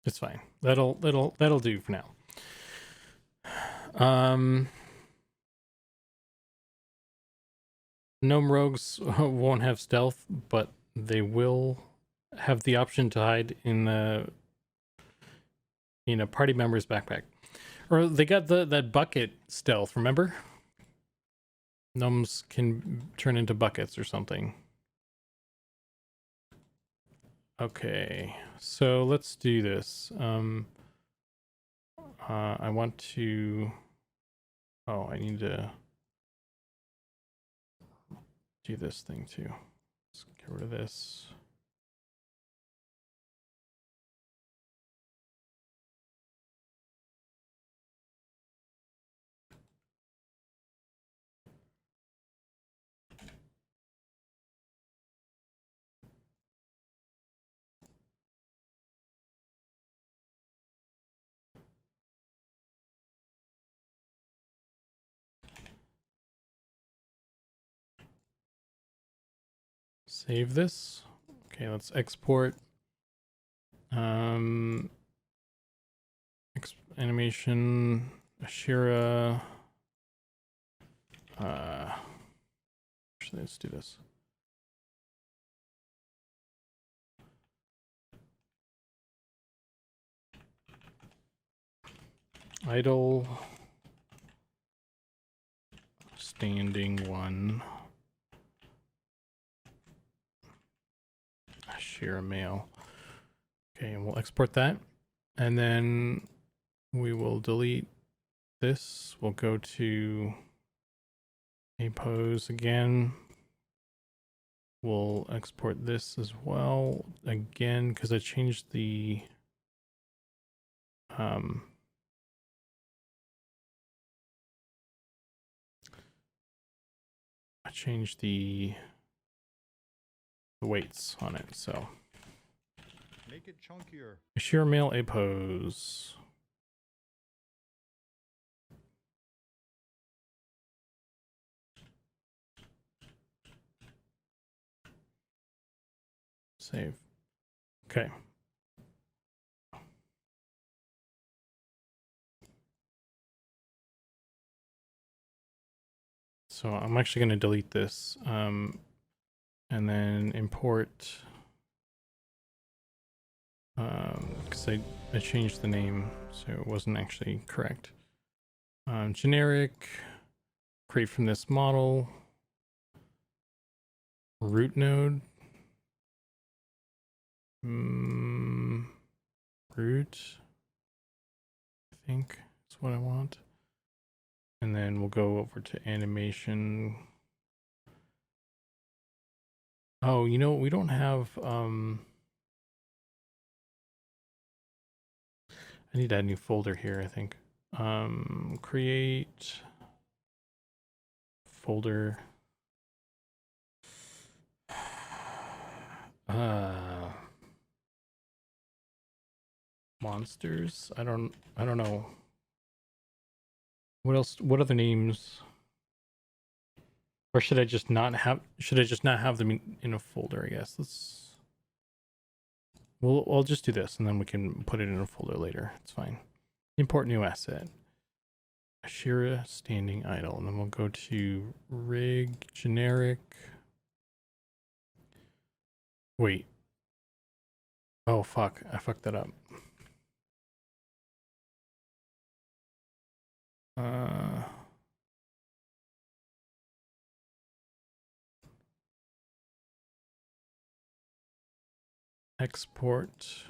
It's fine. That'll do for now. Gnome rogues won't have stealth, but they will have the option to hide in a party member's backpack. Or they got that bucket stealth, remember? Gnomes can turn into buckets or something. Okay, so let's do this. I want to. Oh, I need to do this thing too. Let's get rid of this. Save this. Okay, let's export. Animation, Ashira. Actually, let's do this. Idle. standing one. Share a mail. Okay, and we'll export that. And then we will delete this. We'll go to a pose again. We'll export this as well again because I changed the I changed the weights on it. So Make it chunkier. sheer mail a pose. Save. Okay. So I'm actually going to delete this and then import because I changed the name so it wasn't actually correct. Generic, create from this model, root node, root, I think is what I want. And then we'll go over to animation. Oh, you know, we don't have, I need to add a new folder here, I think. Create folder. Monsters. I don't know. What else? What other names? Or should I just not have? Should I just not have them in a folder? I guess I'll just do this, and then we can put it in a folder later. It's fine. Import new asset. Ashira standing idle, and then we'll go to rig generic. Wait. Oh fuck! I fucked that up. Export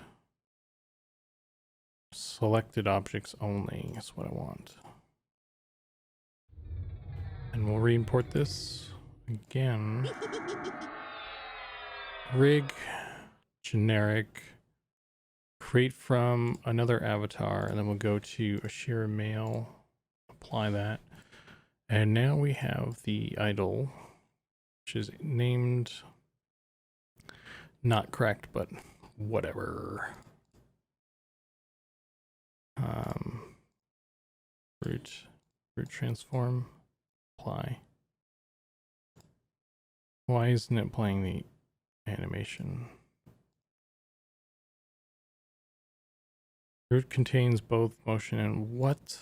selected objects only is what I want. And we'll re-import this again. Rig, generic, create from another avatar, and then we'll go to Ashira Mail, apply that. And now we have the idol, which is named, not correct, but whatever. Root transform, apply. Why isn't it playing the animation? Root contains both motion and what?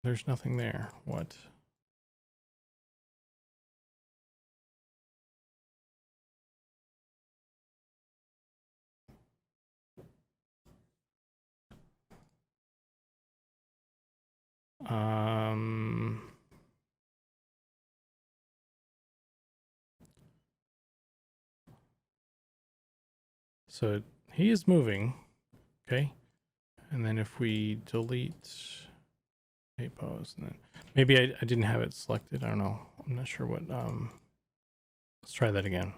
There's nothing there. What? So he is moving, okay? And then if we delete a pose, and then maybe I didn't have it selected. I don't know. I'm not sure what. Let's try that again.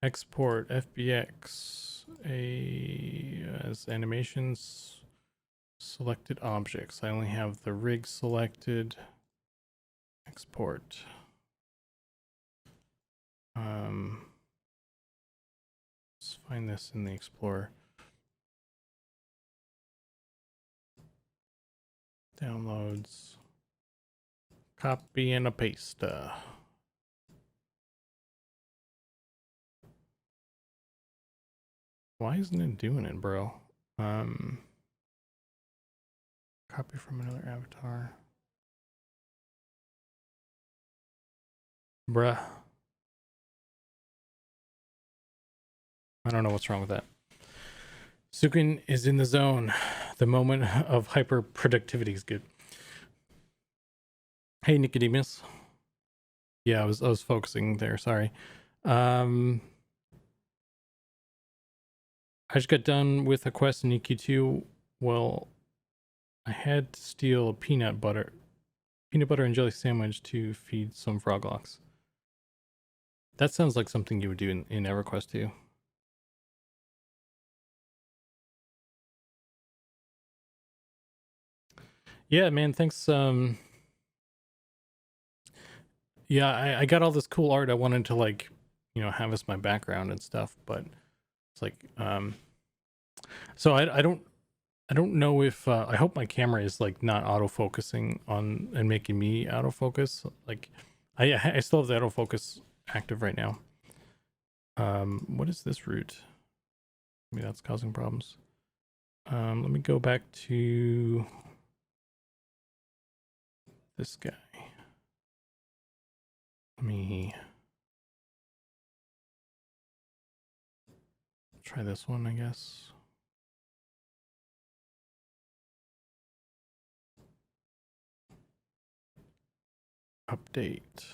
Export FBX as animations, selected objects. I only have the rig selected. Export. Let's find this in the Explorer. Downloads. Copy and a paste. Why isn't it doing it, bro? Copy from another avatar. Bruh. I don't know what's wrong with that. Zukan is in the zone. The moment of hyper productivity is good. Hey, Nicodemus. Yeah, I was focusing there. Sorry. I just got done with a quest in EQ2. Well, I had to steal a peanut butter and jelly sandwich to feed some froglocks. That sounds like something you would do in EverQuest too. Yeah, man, thanks. Yeah, I got all this cool art I wanted to, like, you know, have as my background and stuff, but it's like, so I don't know if I hope my camera is like not auto-focusing on and making me autofocus. Like, I still have the autofocus active right now. What is this route? Maybe that's causing problems. Let me go back to this guy. Let me try this one, I guess. Update.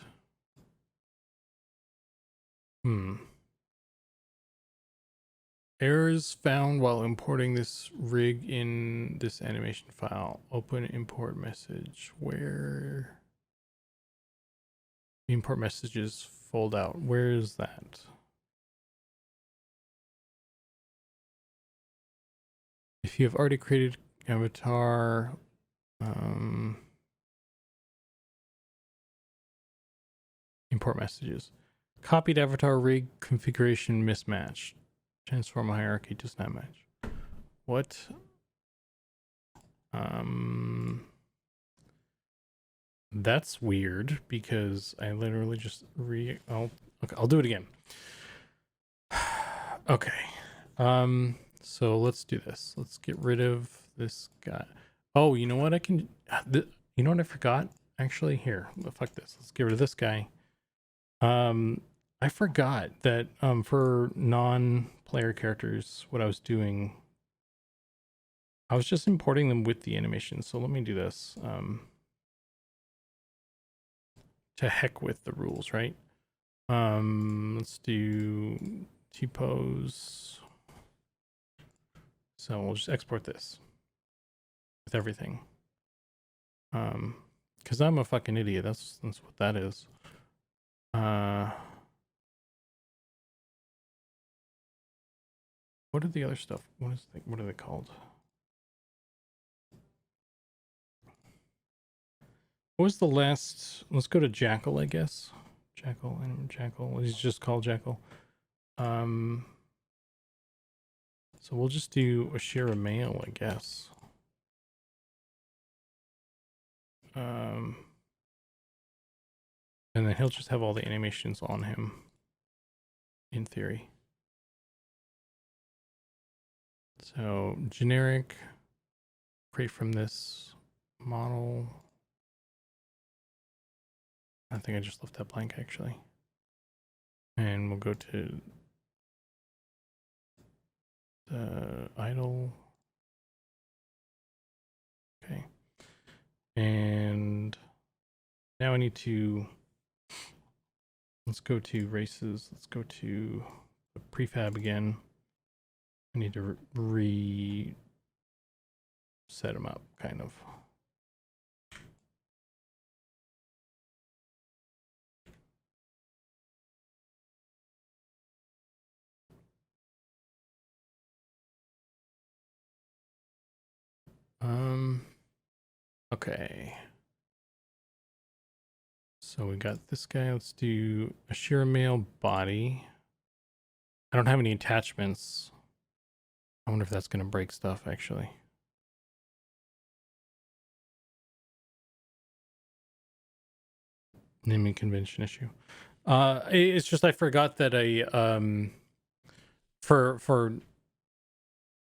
Errors found while importing this rig in this animation file. Open import message. Where import messages fold out. Where is that? If you have already created avatar, import messages. Copied avatar rig configuration mismatched. Transform hierarchy does not match. What? That's weird because I literally just okay, I'll do it again. Okay. So let's do this. Let's get rid of this guy. Oh, you know what? I can, you know what I forgot? Actually, here, fuck this. Let's get rid of this guy. I forgot that for non-player characters, what I was doing, I was just importing them with the animation. So let me do this. To heck with the rules, right? Let's do T-pose. So we'll just export this with everything. Because I'm a fucking idiot. That's what that is. What are the other stuff? What are they called? What was the last? Let's go to Jackal, I guess. Jackal. He's just called Jackal. So we'll just do a share a mail, I guess. And then he'll just have all the animations on him, in theory. So generic, create from this model. I think I just left that blank actually. And we'll go to the idle. Okay. And now I need to, let's go to races. Let's go to the prefab again. I need to set them up, kind of. Okay. So we got this guy. Let's do a sheer male body. I don't have any attachments. I wonder if that's going to break stuff, actually. Naming convention issue. It's just I forgot that for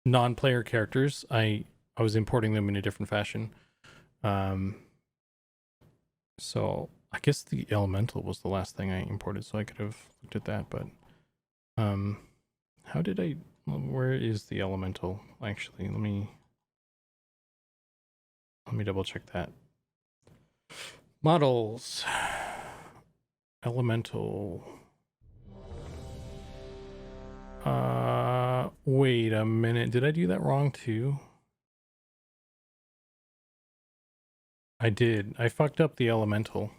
non-player characters, I was importing them in a different fashion. So I guess the elemental was the last thing I imported, so I could have looked at that, but how How did I? Where is the elemental? Actually, let me double check that. Models. Elemental. Wait a minute. Did I do that wrong too? I did. I fucked up the elemental.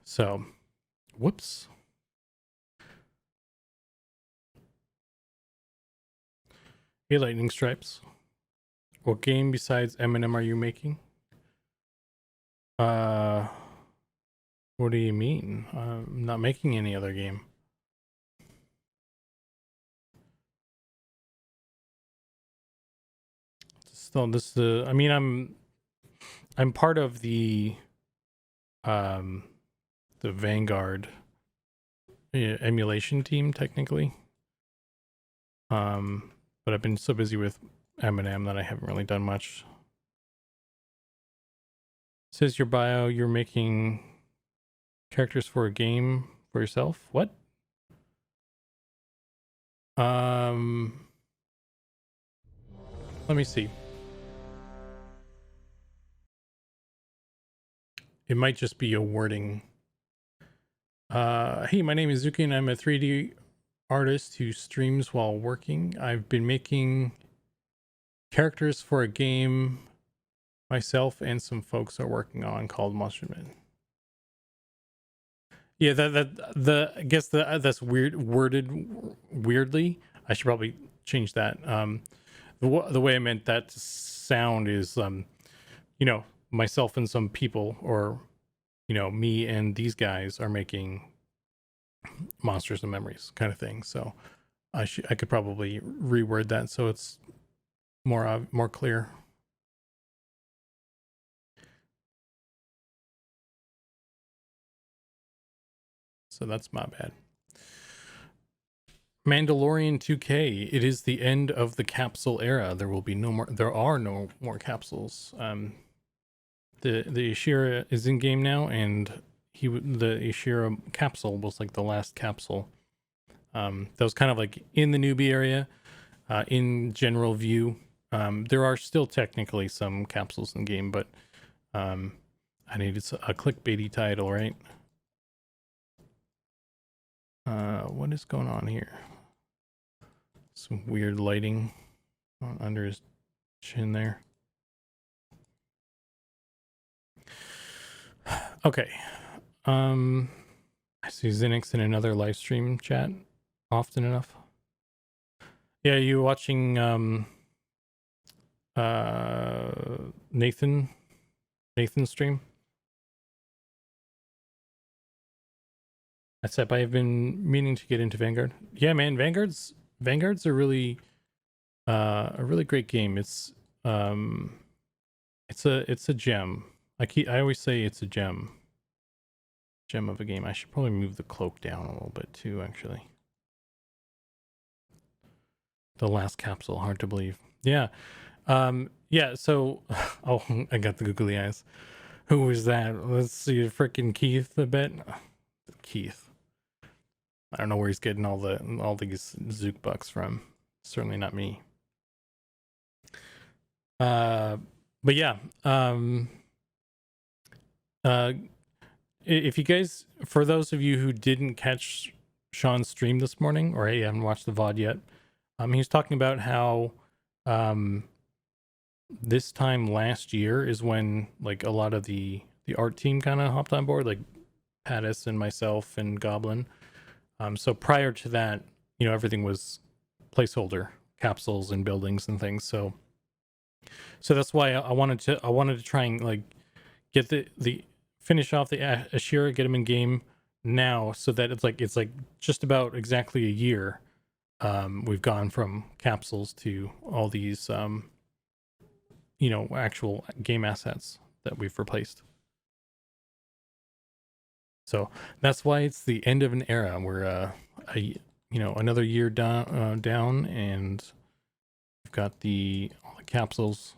So, whoops. Hey, Lightning Stripes. What game besides Eminem are you making? What do you mean? I'm not making any other game. Still, this I mean, I'm part of the Vanguard emulation team technically. But I've been so busy with Eminem that I haven't really done much. Says your bio, you're making characters for a game for yourself. What? Let me see. It might just be a wording. Hey, my name is Zukan. I'm a 3D artist who streams while working. I've been making characters for a game myself and some folks are working on called Mushroom. Yeah, I guess that's worded weirdly. I should probably change that. The way I meant that to sound is, you know, myself and some people, or you know, me and these guys are making monsters and memories kind of thing. So I could probably reword that so it's more clear. So that's my bad. Mandalorian 2K. It is the end of the capsule era. There will be no more. There are no more capsules. The Ishira is in game now, and the Ishira capsule was like the last capsule. That was kind of like in the newbie area, in general view. There are still technically some capsules in game, but I needed a clickbaity title, right? What is going on here? Some weird lighting under his chin there. Okay. I see Zinix in another live stream chat often enough. Yeah, you watching Nathan's stream? That's up. I've been meaning to get into Vanguard. Yeah, man, Vanguard's a really great game. It's a gem. I always say it's a gem of a game. I should probably move the cloak down a little bit too, actually. The last capsule, hard to believe. Yeah. Yeah, so oh, I got the googly eyes. Who was that? Let's see, freaking Keith, I bet. Keith. I don't know where he's getting all these Zook bucks from. Certainly not me. But yeah, if you guys, for those of you who didn't catch Sean's stream this morning, or hey, haven't watched the VOD yet, he was talking about how this time last year is when like a lot of the art team kind of hopped on board, like Pattis and myself and Goblin. So prior to that, you know, everything was placeholder capsules and buildings and things. So that's why I wanted to try and like get the finish off the Ashira, get him in game now, so that it's like just about exactly a year. We've gone from capsules to all these you know, actual game assets that we've replaced. So that's why it's the end of an era. We're another year down, and we've got all the capsules.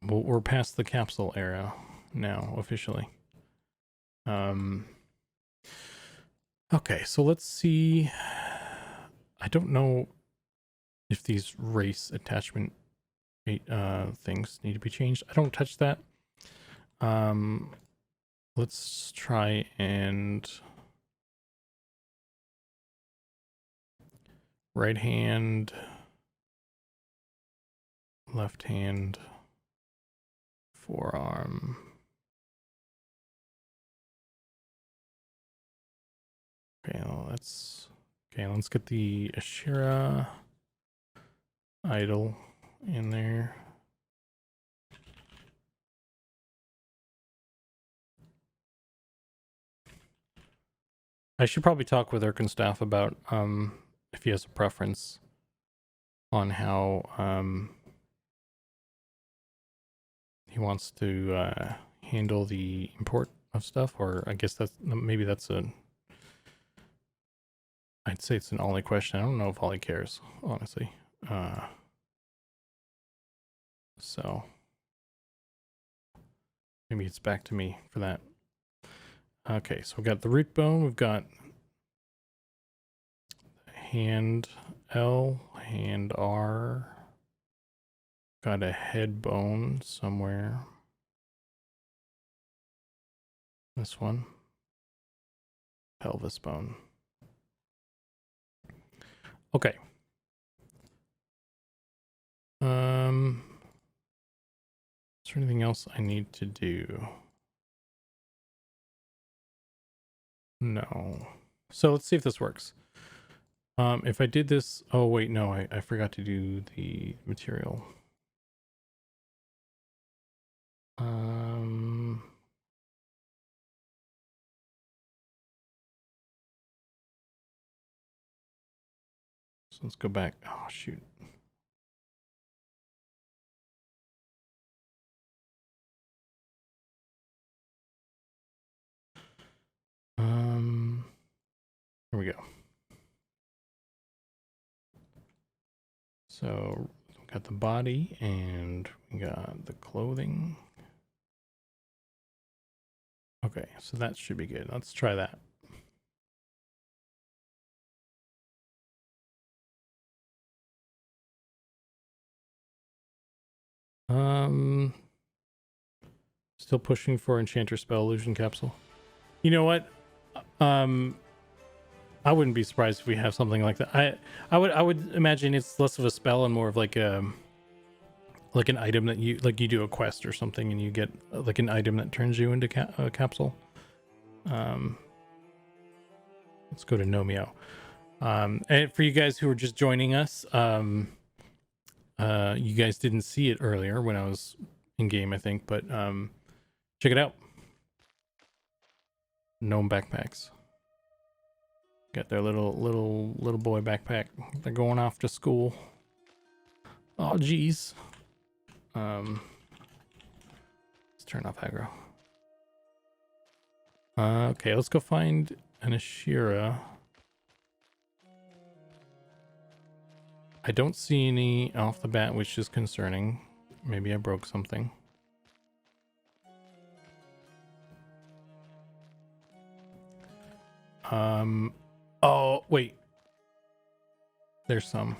We're past the capsule era now officially. Okay, so let's see. I don't know if these race attachment things need to be changed. I don't touch that. Let's try and right hand, left hand, forearm. Okay, well, let's get the Ashira idol in there. I should probably talk with Erkenstaff about if he has a preference on how he wants to handle the import of stuff, or I guess maybe that's I'd say it's an Ollie question. I don't know if Ollie cares, honestly. So maybe it's back to me for that. Okay, so we've got the root bone, we've got hand L, hand R, got a head bone somewhere. This one, pelvis bone. Okay. Is there anything else I need to do? No. So let's see if this works. If I did this, oh wait, no, I forgot to do the material. So let's go back. Oh shoot. Here we go. So we got the body and we got the clothing. Okay, so that should be good. Let's try that. Still pushing for Enchanter Spell Illusion Capsule. You know what? I wouldn't be surprised if we have something like that. I would imagine it's less of a spell and more of like an item that you do a quest or something and you get like an item that turns you into a capsule. Let's go to Nomeo. And for you guys who are just joining us, you guys didn't see it earlier when I was in game, I think, but check it out. Gnome backpacks. Got their little boy backpack. They're going off to school. Oh geez. Let's turn off aggro. Okay, let's go find an Ashira. I don't see any off the bat, which is concerning. Maybe I broke something. Oh, wait. There's some.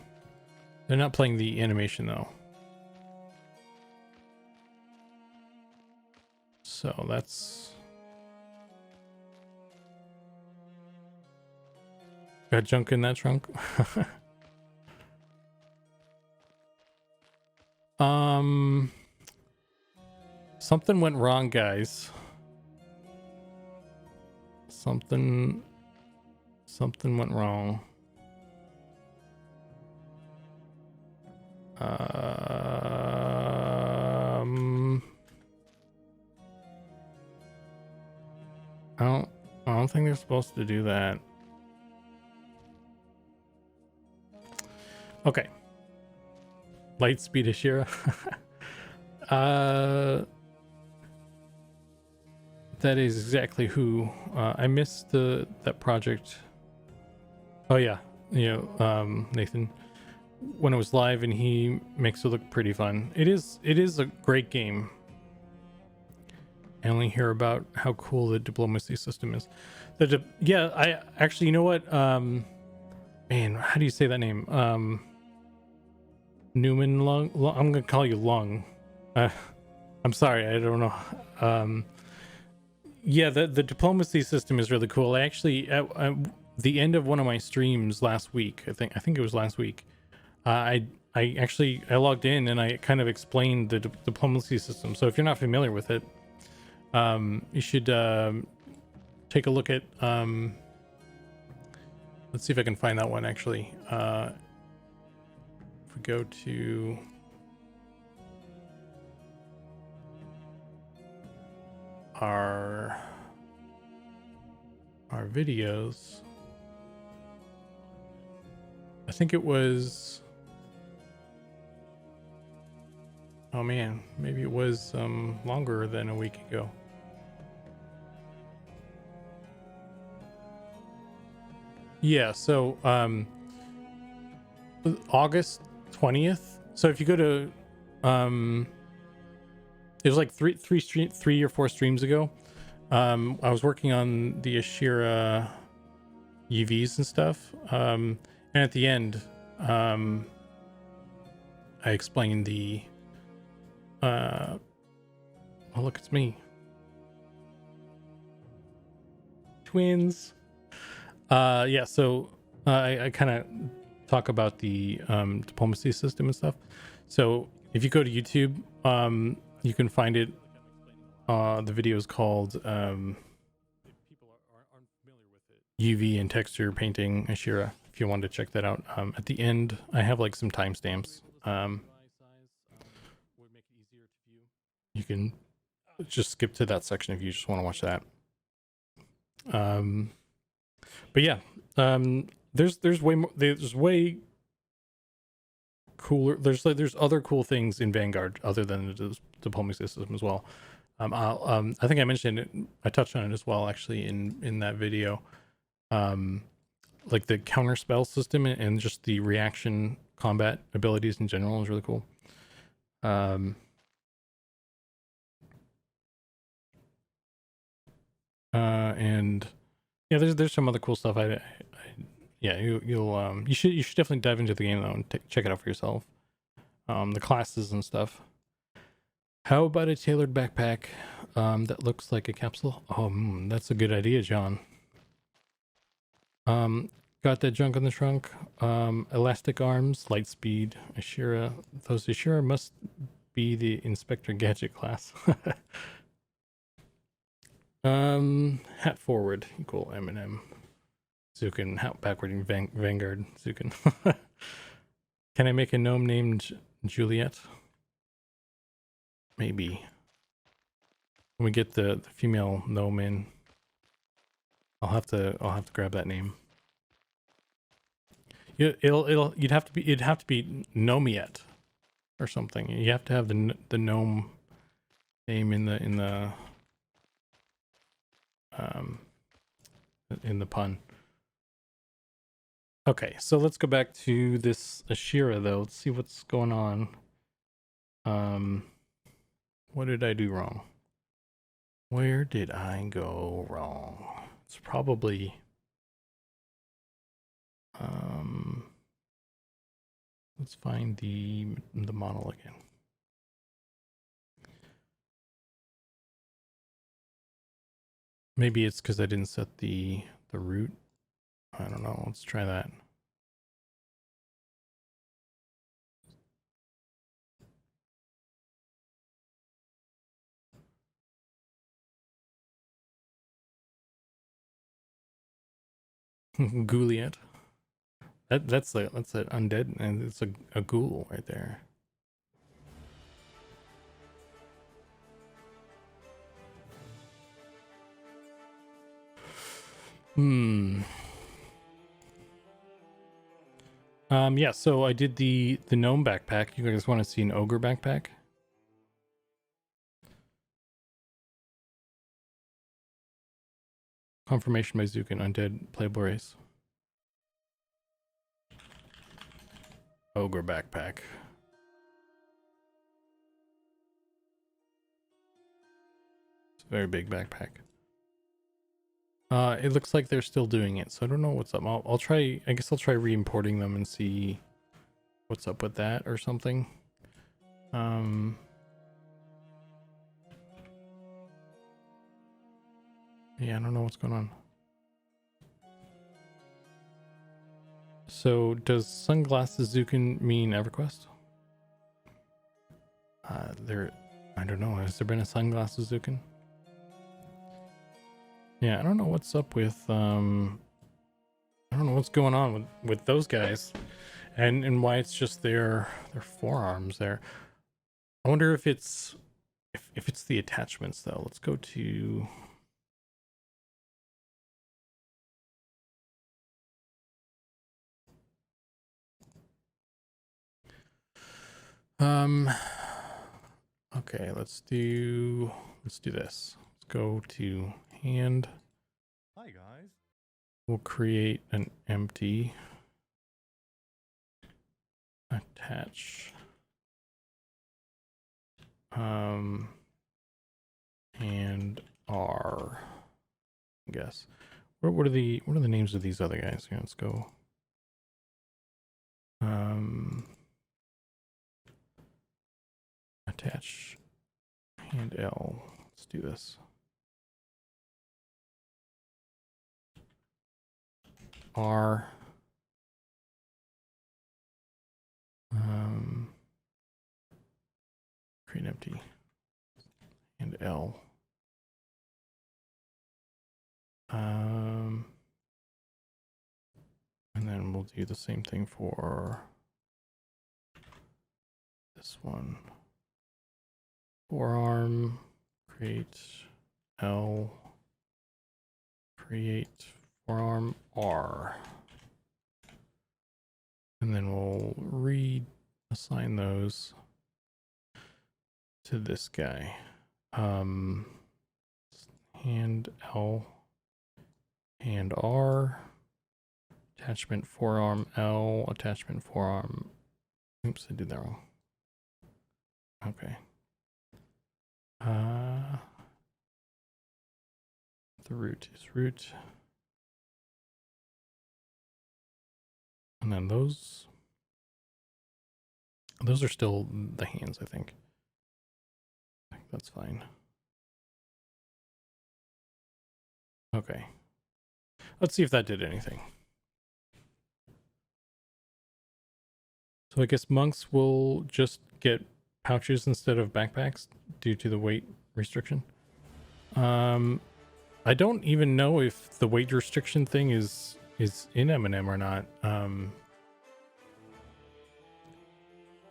They're not playing the animation, though. So that's... Got junk in that trunk? Something went wrong, guys. Something went wrong. I don't think they're supposed to do that. Okay. Lightspeed Ashira. That is exactly who. I missed that project. Oh yeah, Nathan, when it was live, and he makes it look pretty fun. It is a great game. I only hear about how cool the diplomacy system is. Yeah, I actually, you know what? Man, how do you say that name? Newman Lung. I'm gonna call you Lung. I'm sorry, I don't know. Yeah, the diplomacy system is really cool. I actually at the end of one of my streams last week, I think it was last week. I actually I logged in and I kind of explained the diplomacy system. So if you're not familiar with it, you should take a look at. Let's see if I can find that one actually. If we go to our videos, I think it was, oh man, maybe it was longer than a week ago. Yeah, so August 20th. So if you go to it was like three or four streams ago. I was working on the Ashira UVs and stuff. And at the end, I explained the oh look, it's me. Twins. Yeah, so I kind of talk about the diplomacy system and stuff. So if you go to YouTube, you can find it. The video is called UV and texture painting Ashira. If you wanted to check that out, at the end I have like some timestamps. You can just skip to that section if you just want to watch that. But yeah, there's way more. There's way cooler. There's other cool things in Vanguard other than the diplomacy system as well. I think I mentioned it. I touched on it as well actually in that video. Like the counter spell system and just the reaction combat abilities in general is really cool. And yeah, there's some other cool stuff. Yeah, you should definitely dive into the game though and check it out for yourself. The classes and stuff. How about a tailored backpack that looks like a capsule? Oh, that's a good idea, John. Got that junk in the trunk. Elastic arms, light speed, Ashira. Those Ashira must be the Inspector Gadget class. Hat forward equal M&M. Zukan, hat backward in Vanguard. Zukan. Can I make a gnome named Juliet? Maybe. When we get the female gnome in, I'll have to grab that name. It'd have to be Nomiet or something. You have to have the gnome name in the pun. Okay, so let's go back to this Ashira though. Let's see what's going on. What did I do wrong? Where did I go wrong? It's probably let's find the model again. Maybe it's because I didn't set the root. I don't know. Let's try that. Gouliet. That's an undead, and it's a ghoul right there. Yeah, so I did the gnome backpack. You guys want to see an ogre backpack? Confirmation by Zukan, undead playable race. Ogre backpack. Very big backpack. It looks like they're still doing it, so I don't know what's up. I'll try. I guess I'll try re-importing them and see what's up with that or something. Yeah, I don't know what's going on. So does sunglasses Zukan mean EverQuest? I don't know. Has there been a sunglasses Zukan? Yeah, I don't know what's up with I don't know what's going on with those guys, and why it's just their forearms there. I wonder if it's if it's the attachments though. Let's go to okay, let's do this. Let's go to hand. Hi guys. We'll create an empty attach and R, I guess. What are the names of these other guys? Yeah, let's go. Attach and L. Let's do this. R. Create empty and L. And then we'll do the same thing for this one. Forearm, create L, create forearm R. And then we'll reassign those to this guy. Hand L, hand R, attachment forearm L, attachment forearm. Oops, I did that wrong. Okay. The root is root. And then those are still the hands, I think. That's fine. Okay. Let's see if that did anything. So I guess monks will just get pouches instead of backpacks due to the weight restriction. I don't even know if the weight restriction thing is in M&M or not.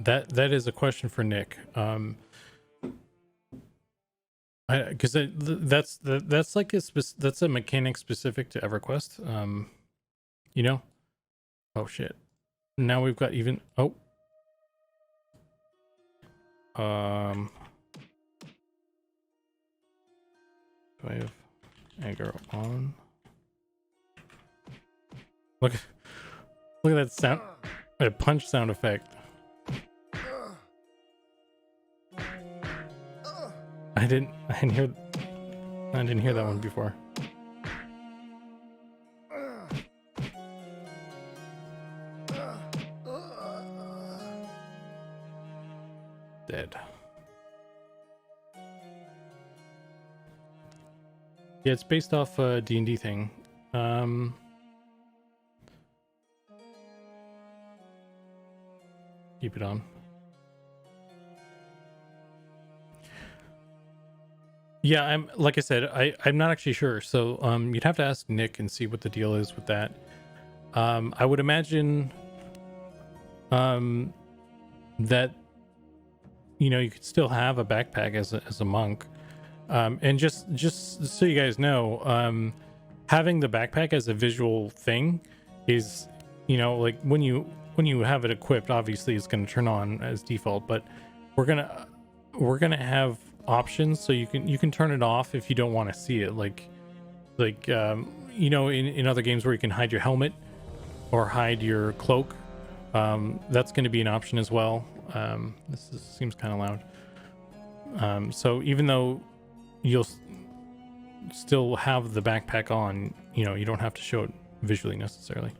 That is a question for Nick. Because that's like that's a mechanic specific to EverQuest. You know. Oh shit. Now we've got even. Oh. Do I have anger on? Look at that sound. A punch sound effect. I didn't hear that one before. Dead. Yeah, it's based off a D&D thing. Keep it on. Yeah, I'm like I said, I'm not actually sure. So you'd have to ask Nick and see what the deal is with that. I would imagine that you could still have a backpack as a monk. And just so you guys know, having the backpack as a visual thing is, like when you have it equipped, obviously it's going to turn on as default, but we're gonna have options so you can turn it off if you don't want to see it, like in other games where you can hide your helmet or hide your cloak. That's going to be an option as well. Seems kind of loud. So even though still have the backpack on. You know, you don't have to show it visually necessarily.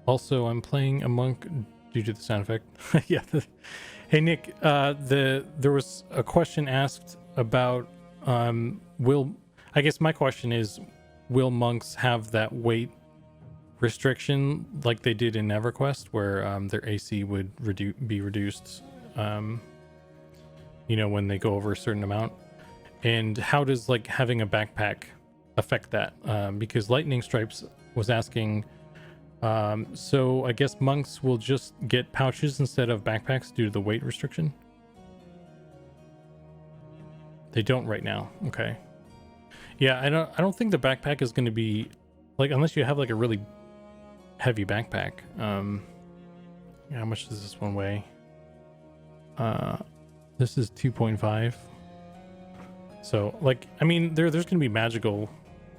Also, I'm playing a monk due to the sound effect. Yeah. Hey Nick, there was a question asked about I guess my question is, will monks have that weight restriction like they did in EverQuest, where their AC would be reduced, you know, when they go over a certain amount? And how does like having a backpack affect that? Because Lightning Stripes was asking, so I guess monks will just get pouches instead of backpacks due to the weight restriction? They don't right now. Okay. Yeah, I don't think the backpack is going to be like, unless you have like a really heavy backpack. Yeah, how much does this one weigh? This is 2.5. So like, I mean, there's going to be magical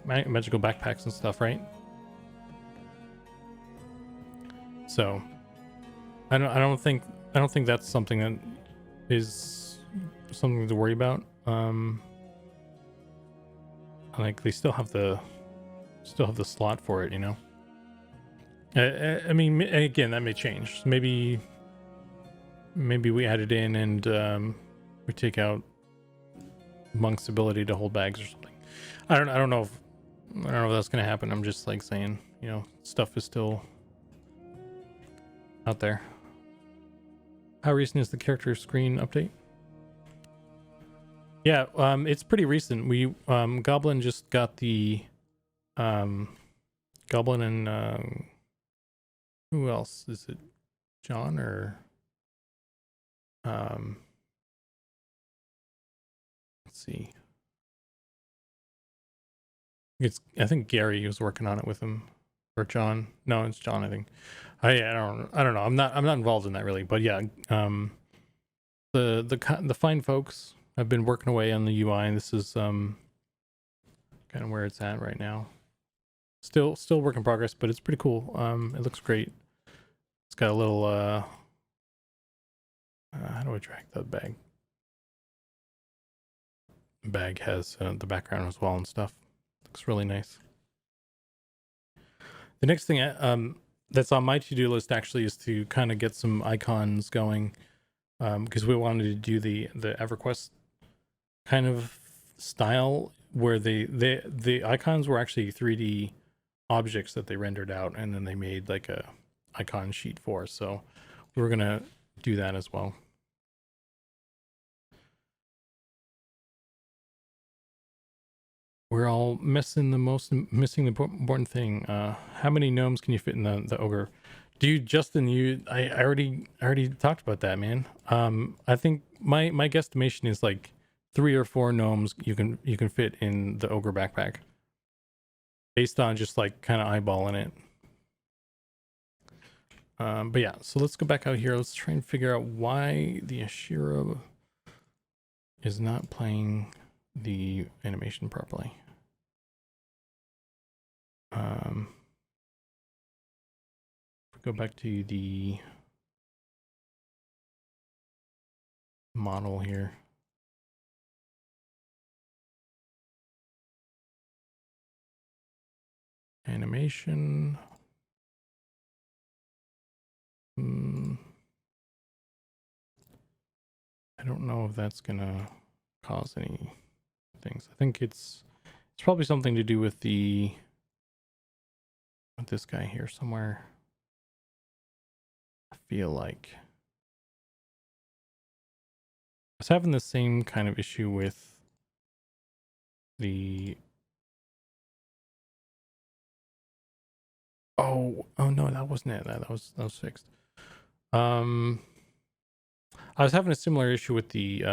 backpacks and stuff, right? So I don't think that's something that is something to worry about. Like they still have the slot for it, you know. I mean, again, that may change. Maybe we add it in and we take out Monk's ability to hold bags or something. I don't know if that's gonna happen. I'm just like saying, you know, stuff is still out there. How recent is the character screen update? Yeah, it's pretty recent. We Goblin just got the Goblin and who else is it? John or let's see. I think Gary was working on it with him, or John. No, it's John. I think. I don't know. I'm not involved in that really, but yeah. The fine folks have been working away on the UI, and this is kind of where it's at right now. Still work in progress, but it's pretty cool. It looks great. It's got a little how do I drag the bag? The bag has the background as well and stuff. Looks really nice. The next thing that's on my to-do list actually is to kind of get some icons going, because we wanted to do the EverQuest kind of style where the icons were actually 3D objects that they rendered out and then they made like a icon sheet for. So we were gonna do that as well. We're all missing the important thing. How many gnomes can you fit in the ogre? Dude, Justin, I already talked about that, man. I think my guesstimation is like 3 or 4 gnomes you can fit in the ogre backpack, based on just like kind of eyeballing it. But yeah, so let's go back out here. Let's try and figure out why the Ashira is not playing the animation properly. Go back to the model here. Animation. I don't know if that's gonna cause any things. I think it's probably something to do with this guy here somewhere. I feel like I was having the same kind of issue with the oh no, that wasn't it. That was fixed. I was having a similar issue with the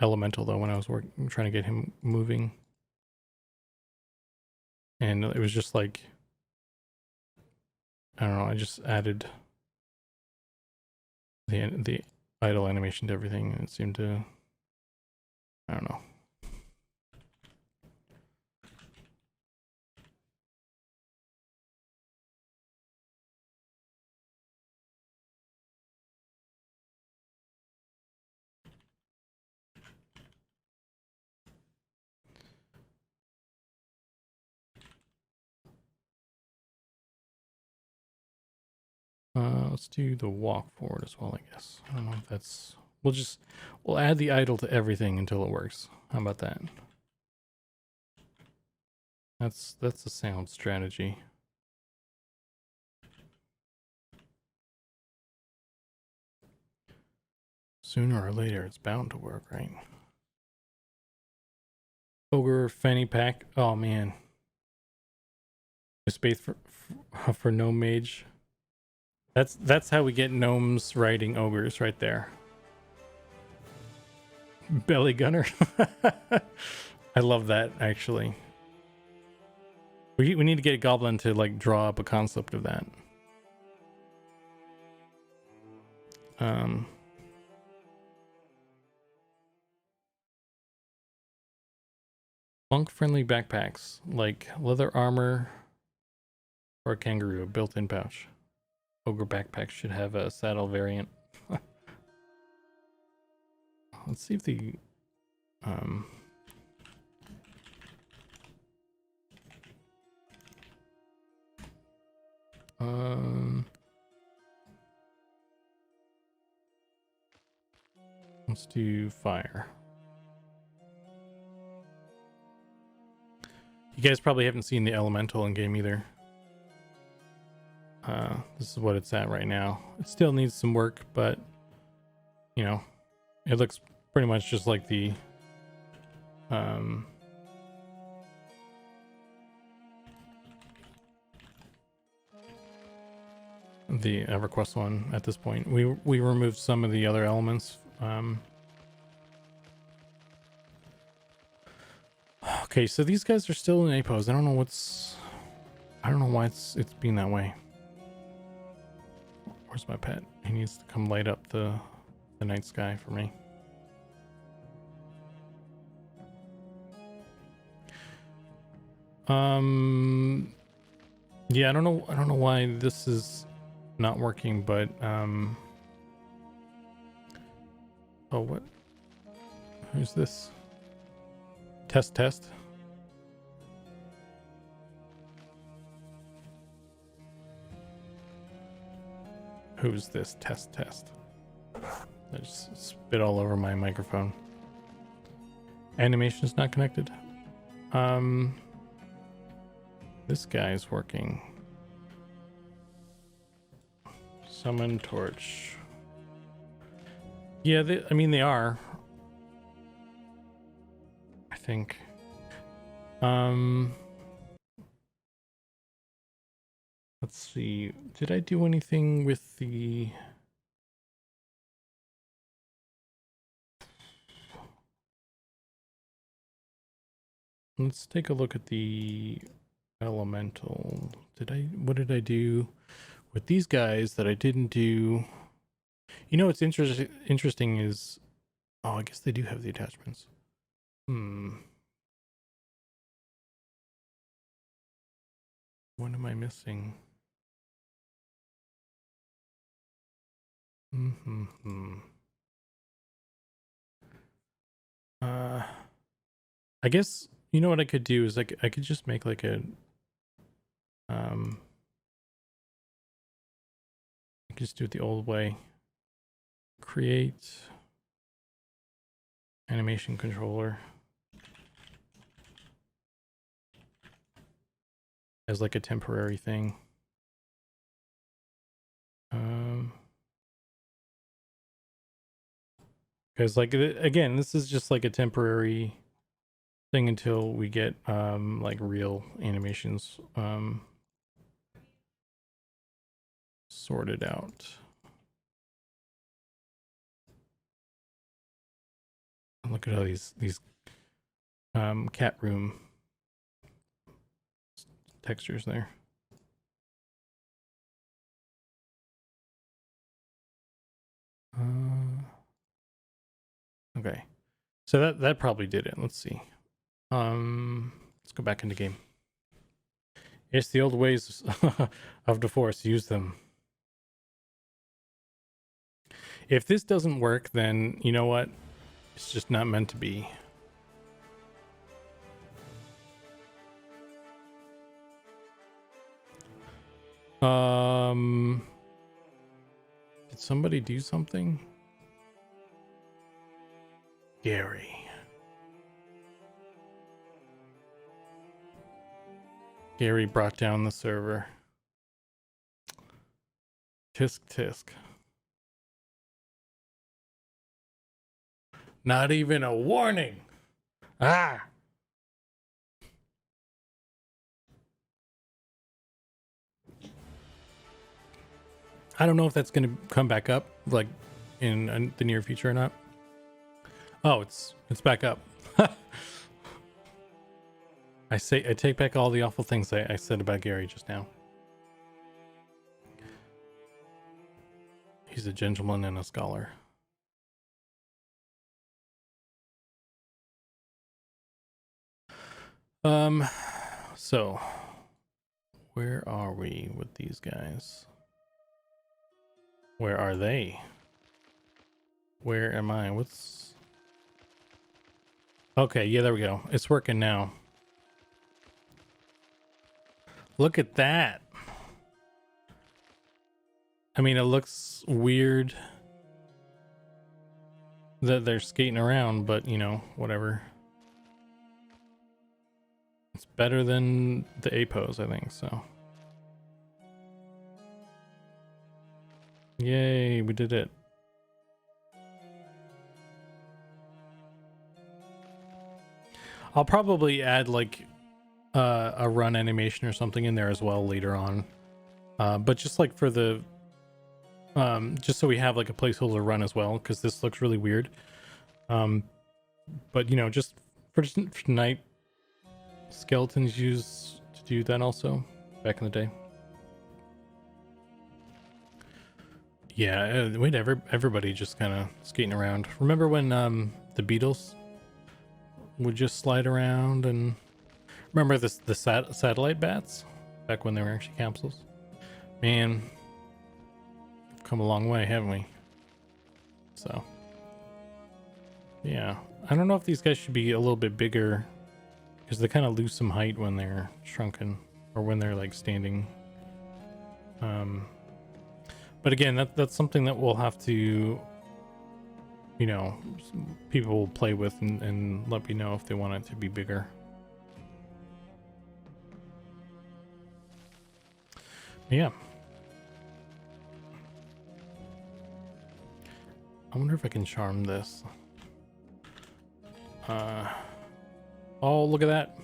elemental though when I was trying to get him moving, and it was just like, I don't know, I just added the idle animation to everything and it seemed to, I don't know. Let's do the walk forward as well, I guess. I don't know if that's... We'll add the idle to everything until it works. How about that? That's a sound strategy. Sooner or later, it's bound to work, right? Ogre fanny pack. Oh man. Space for gnome mage. That's how we get gnomes riding ogres right there. Belly gunner. I love that actually. We need to get a goblin to like draw up a concept of that. Monk friendly backpacks like leather armor or a kangaroo, a built-in pouch. Ogre backpacks should have a saddle variant. Let's see if the let's do fire. You guys probably haven't seen the elemental in game either. This is what it's at right now. It still needs some work, but you know, it looks pretty much just like the EverQuest one at this point. We removed some of the other elements. Okay, so these guys are still in A pose. I don't know why it's being that way. Where's my pet? He needs to come light up the night sky for me. Yeah, I don't know why this is not working, but oh, what? Who's this? Test. Who's this? Test. I just spit all over my microphone. Animation's not connected. This guy's working. Summon torch. Yeah, I mean they are. I think. Let's see. Did I do anything with the... Let's take a look at the elemental. What did I do with these guys that I didn't do? You know what's interesting is... Oh, I guess they do have the attachments. What am I missing? I guess you know what I could do is I could just make like a I could just do it the old way. Create animation controller as like a temporary thing. Because like again, this is just like a temporary thing until we get like real animations sorted out. Look at all these cat room textures there. Okay, so that probably did it. Let's see. Let's go back into game. It's the old ways of the Force. Use them. If this doesn't work, then you know what? It's just not meant to be. Did somebody do something? Gary. Gary brought down the server. Tisk tisk. Not even a warning. Ah. I don't know if that's going to come back up like in the near future or not. Oh, it's back up. I take back all the awful things I said about Gary just now. He's a gentleman and a scholar. So where are we with these guys? Where are they? Where am I? What's... Okay, yeah, there we go. It's working now. Look at that. I mean, it looks weird that they're skating around, but you know, whatever. It's better than the A pose, I think, so. Yay, we did it. I'll probably add like a run animation or something in there as well later on. But just like for the just so we have like a placeholder run as well, because this looks really weird. But you know, just for tonight, skeletons used to do that also back in the day. Yeah, we had everybody just kind of skating around. Remember when the Beatles would just slide around? And remember the satellite bats back when they were actually capsules? Man, we've come a long way, haven't we? So yeah, I don't know if these guys should be a little bit bigger, because they kind of lose some height when they're shrunken or when they're like standing. But again, that's something that we'll have to, you know, people will play with and let me know if they want it to be bigger. Yeah. I wonder if I can charm this. Oh, look at that.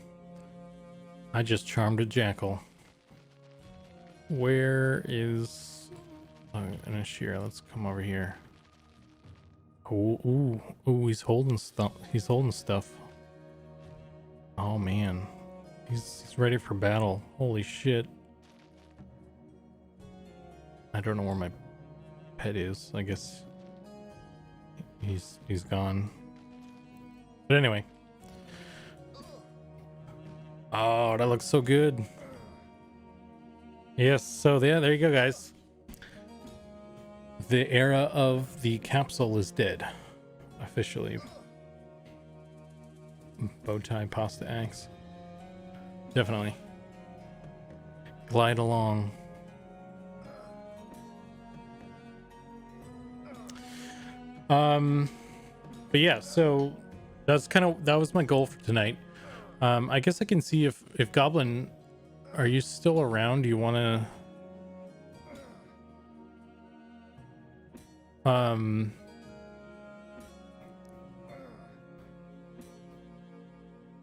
I just charmed a jackal. Where is... and a shear. Let's come over here. Oh, ooh, he's holding stuff. He's holding stuff. Oh man, he's ready for battle. Holy shit! I don't know where my pet is. I guess he's gone. But anyway. Oh, that looks so good. Yes. So yeah, there you go, guys. The era of the capsule is dead, officially. Bowtie pasta axe. Definitely. Glide along. But yeah, so that was my goal for tonight. I guess I can see if Goblin, are you still around? Do you want to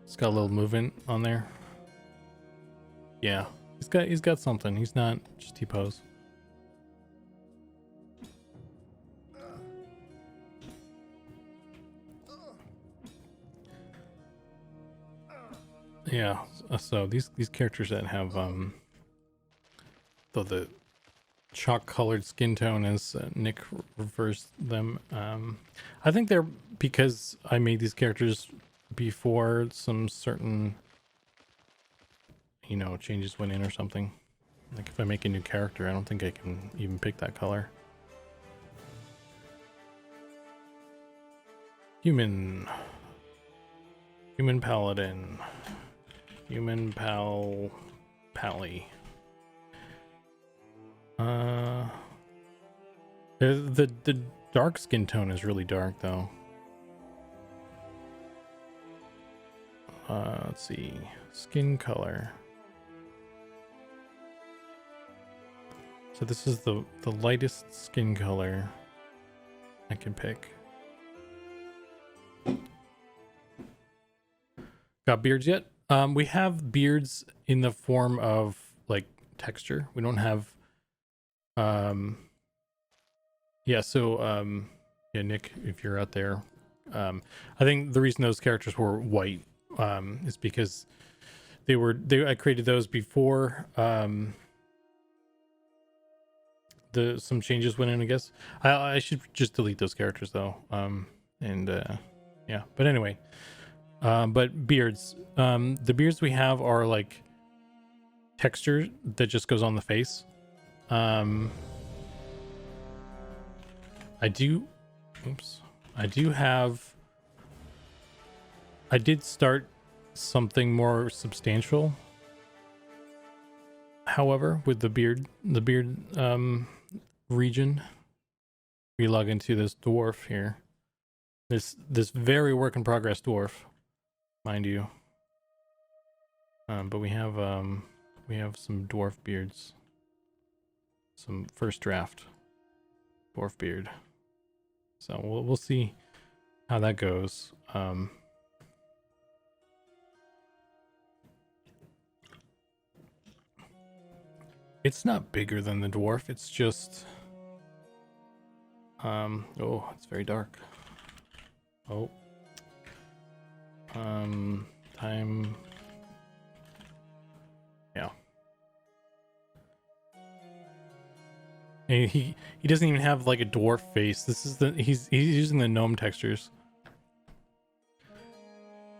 it's got a little movement on there. Yeah, he's got something. He's not just T-pose. Yeah, so these characters that have the chalk colored skin tone, as Nick refers them, I think they're because I made these characters before some certain, you know, changes went in or something. Like if I make a new character, I don't think I can even pick that color. Human paladin, human pally. The dark skin tone is really dark though. Let's see, skin color. So this is the lightest skin color I can pick. Got beards yet? We have beards in the form of like texture. We don't have yeah, so yeah, Nick, if you're out there, I think the reason those characters were white is because I created those before some changes went in, I guess. I should just delete those characters though. Yeah, but anyway, but beards, the beards we have are like texture that just goes on the face. I did start something more substantial, however, with the beard region. We log into this dwarf here, this very work in progress dwarf, mind you. But we have some dwarf beards, some first draft dwarf beard. So we'll see how that goes. It's not bigger than the dwarf. It's just oh, it's very dark. Oh, time. Yeah. And he doesn't even have like a dwarf face. This is he's using the gnome textures.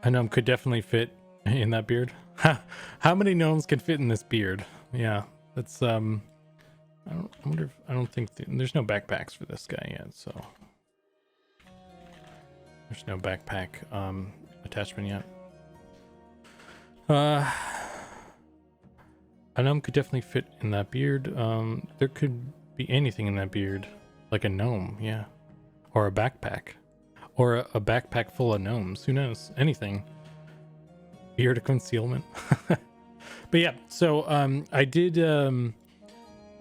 A gnome could definitely fit in that beard. How many gnomes can fit in this beard? Yeah, that's I don't think there's no backpacks for this guy yet, so there's no backpack attachment yet. A gnome could definitely fit in that beard. There could be anything in that beard, like a gnome, yeah, or a backpack, or a backpack full of gnomes. Who knows? Anything. Beard concealment. But yeah, so I did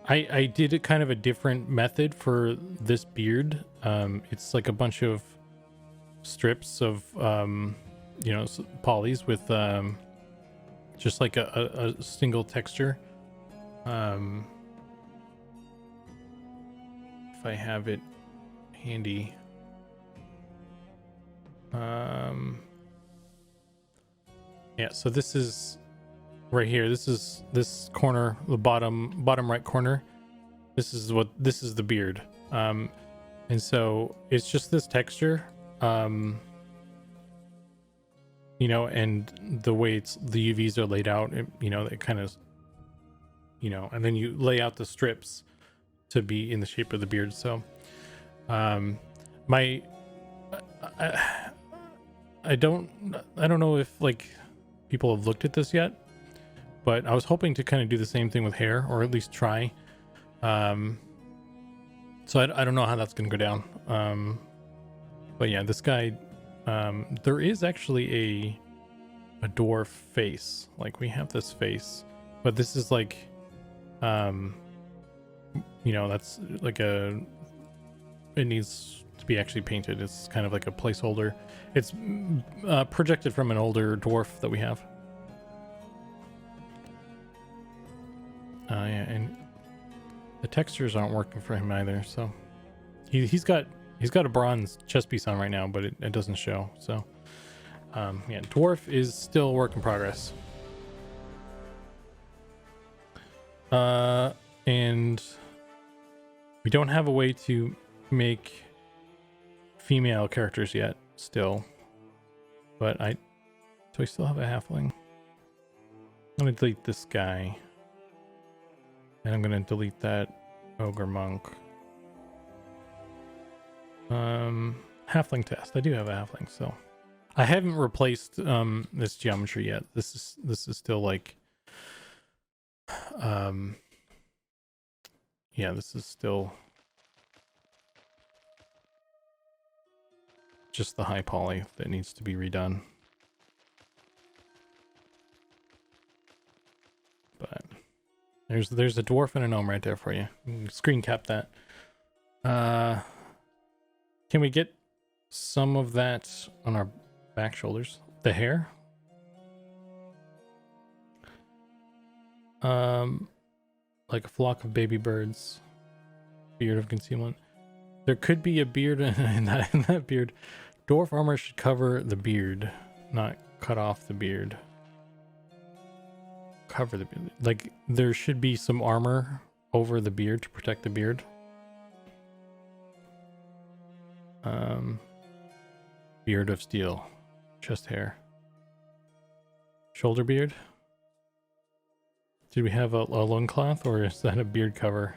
I did a kind of a different method for this beard. It's like a bunch of strips of polys with just like a single texture. If I have it handy. Yeah, so this is right here. This is this corner, the bottom right corner. This is the beard. And so it's just this texture. And the way the UVs are laid out, it kind of, and then you lay out the strips to be in the shape of the beard. So, I don't know if like people have looked at this yet, but I was hoping to kind of do the same thing with hair, or at least try. So I don't know how that's going to go down. But yeah, this guy, there is actually a dwarf face. Like we have this face, but this is like, that's like it needs to be actually painted. It's kind of like a placeholder. It's projected from an older dwarf that we have. Yeah, and the textures aren't working for him either. So he's got a bronze chest piece on right now, but it doesn't show. So yeah, dwarf is still a work in progress. And we don't have a way to make female characters yet still, but do I still have a halfling? I'm gonna delete this guy, and I'm gonna delete that ogre monk. Halfling test. I do have a halfling, so I haven't replaced this geometry yet. This is still like yeah, this is still just the high poly that needs to be redone. But there's a dwarf and a gnome right there for you. You can screen cap that. Can we get some of that on our back shoulders? The hair? Like a flock of baby birds. Beard of concealment. There could be a beard in that beard. Dwarf armor should cover the beard, not cut off the beard. Cover the beard. Like, there should be some armor over the beard to protect the beard. Beard of steel. Chest hair. Shoulder beard. Do we have a loincloth, or is that a beard cover?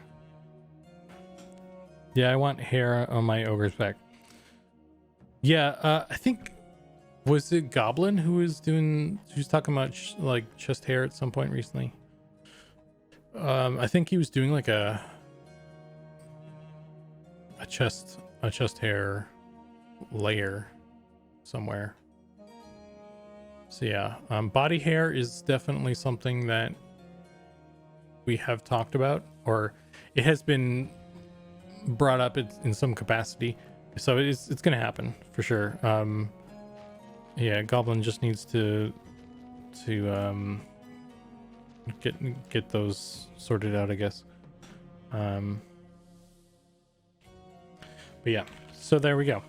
Yeah, I want hair on my ogre's back. Yeah, I think, was it Goblin who was talking about like chest hair at some point recently? I think he was doing like a chest hair layer somewhere. So yeah, body hair is definitely something that we have talked about, or it has been brought up in some capacity. So it's gonna happen for sure. Yeah, Goblin just needs to get those sorted out, I guess. But yeah, so there we go.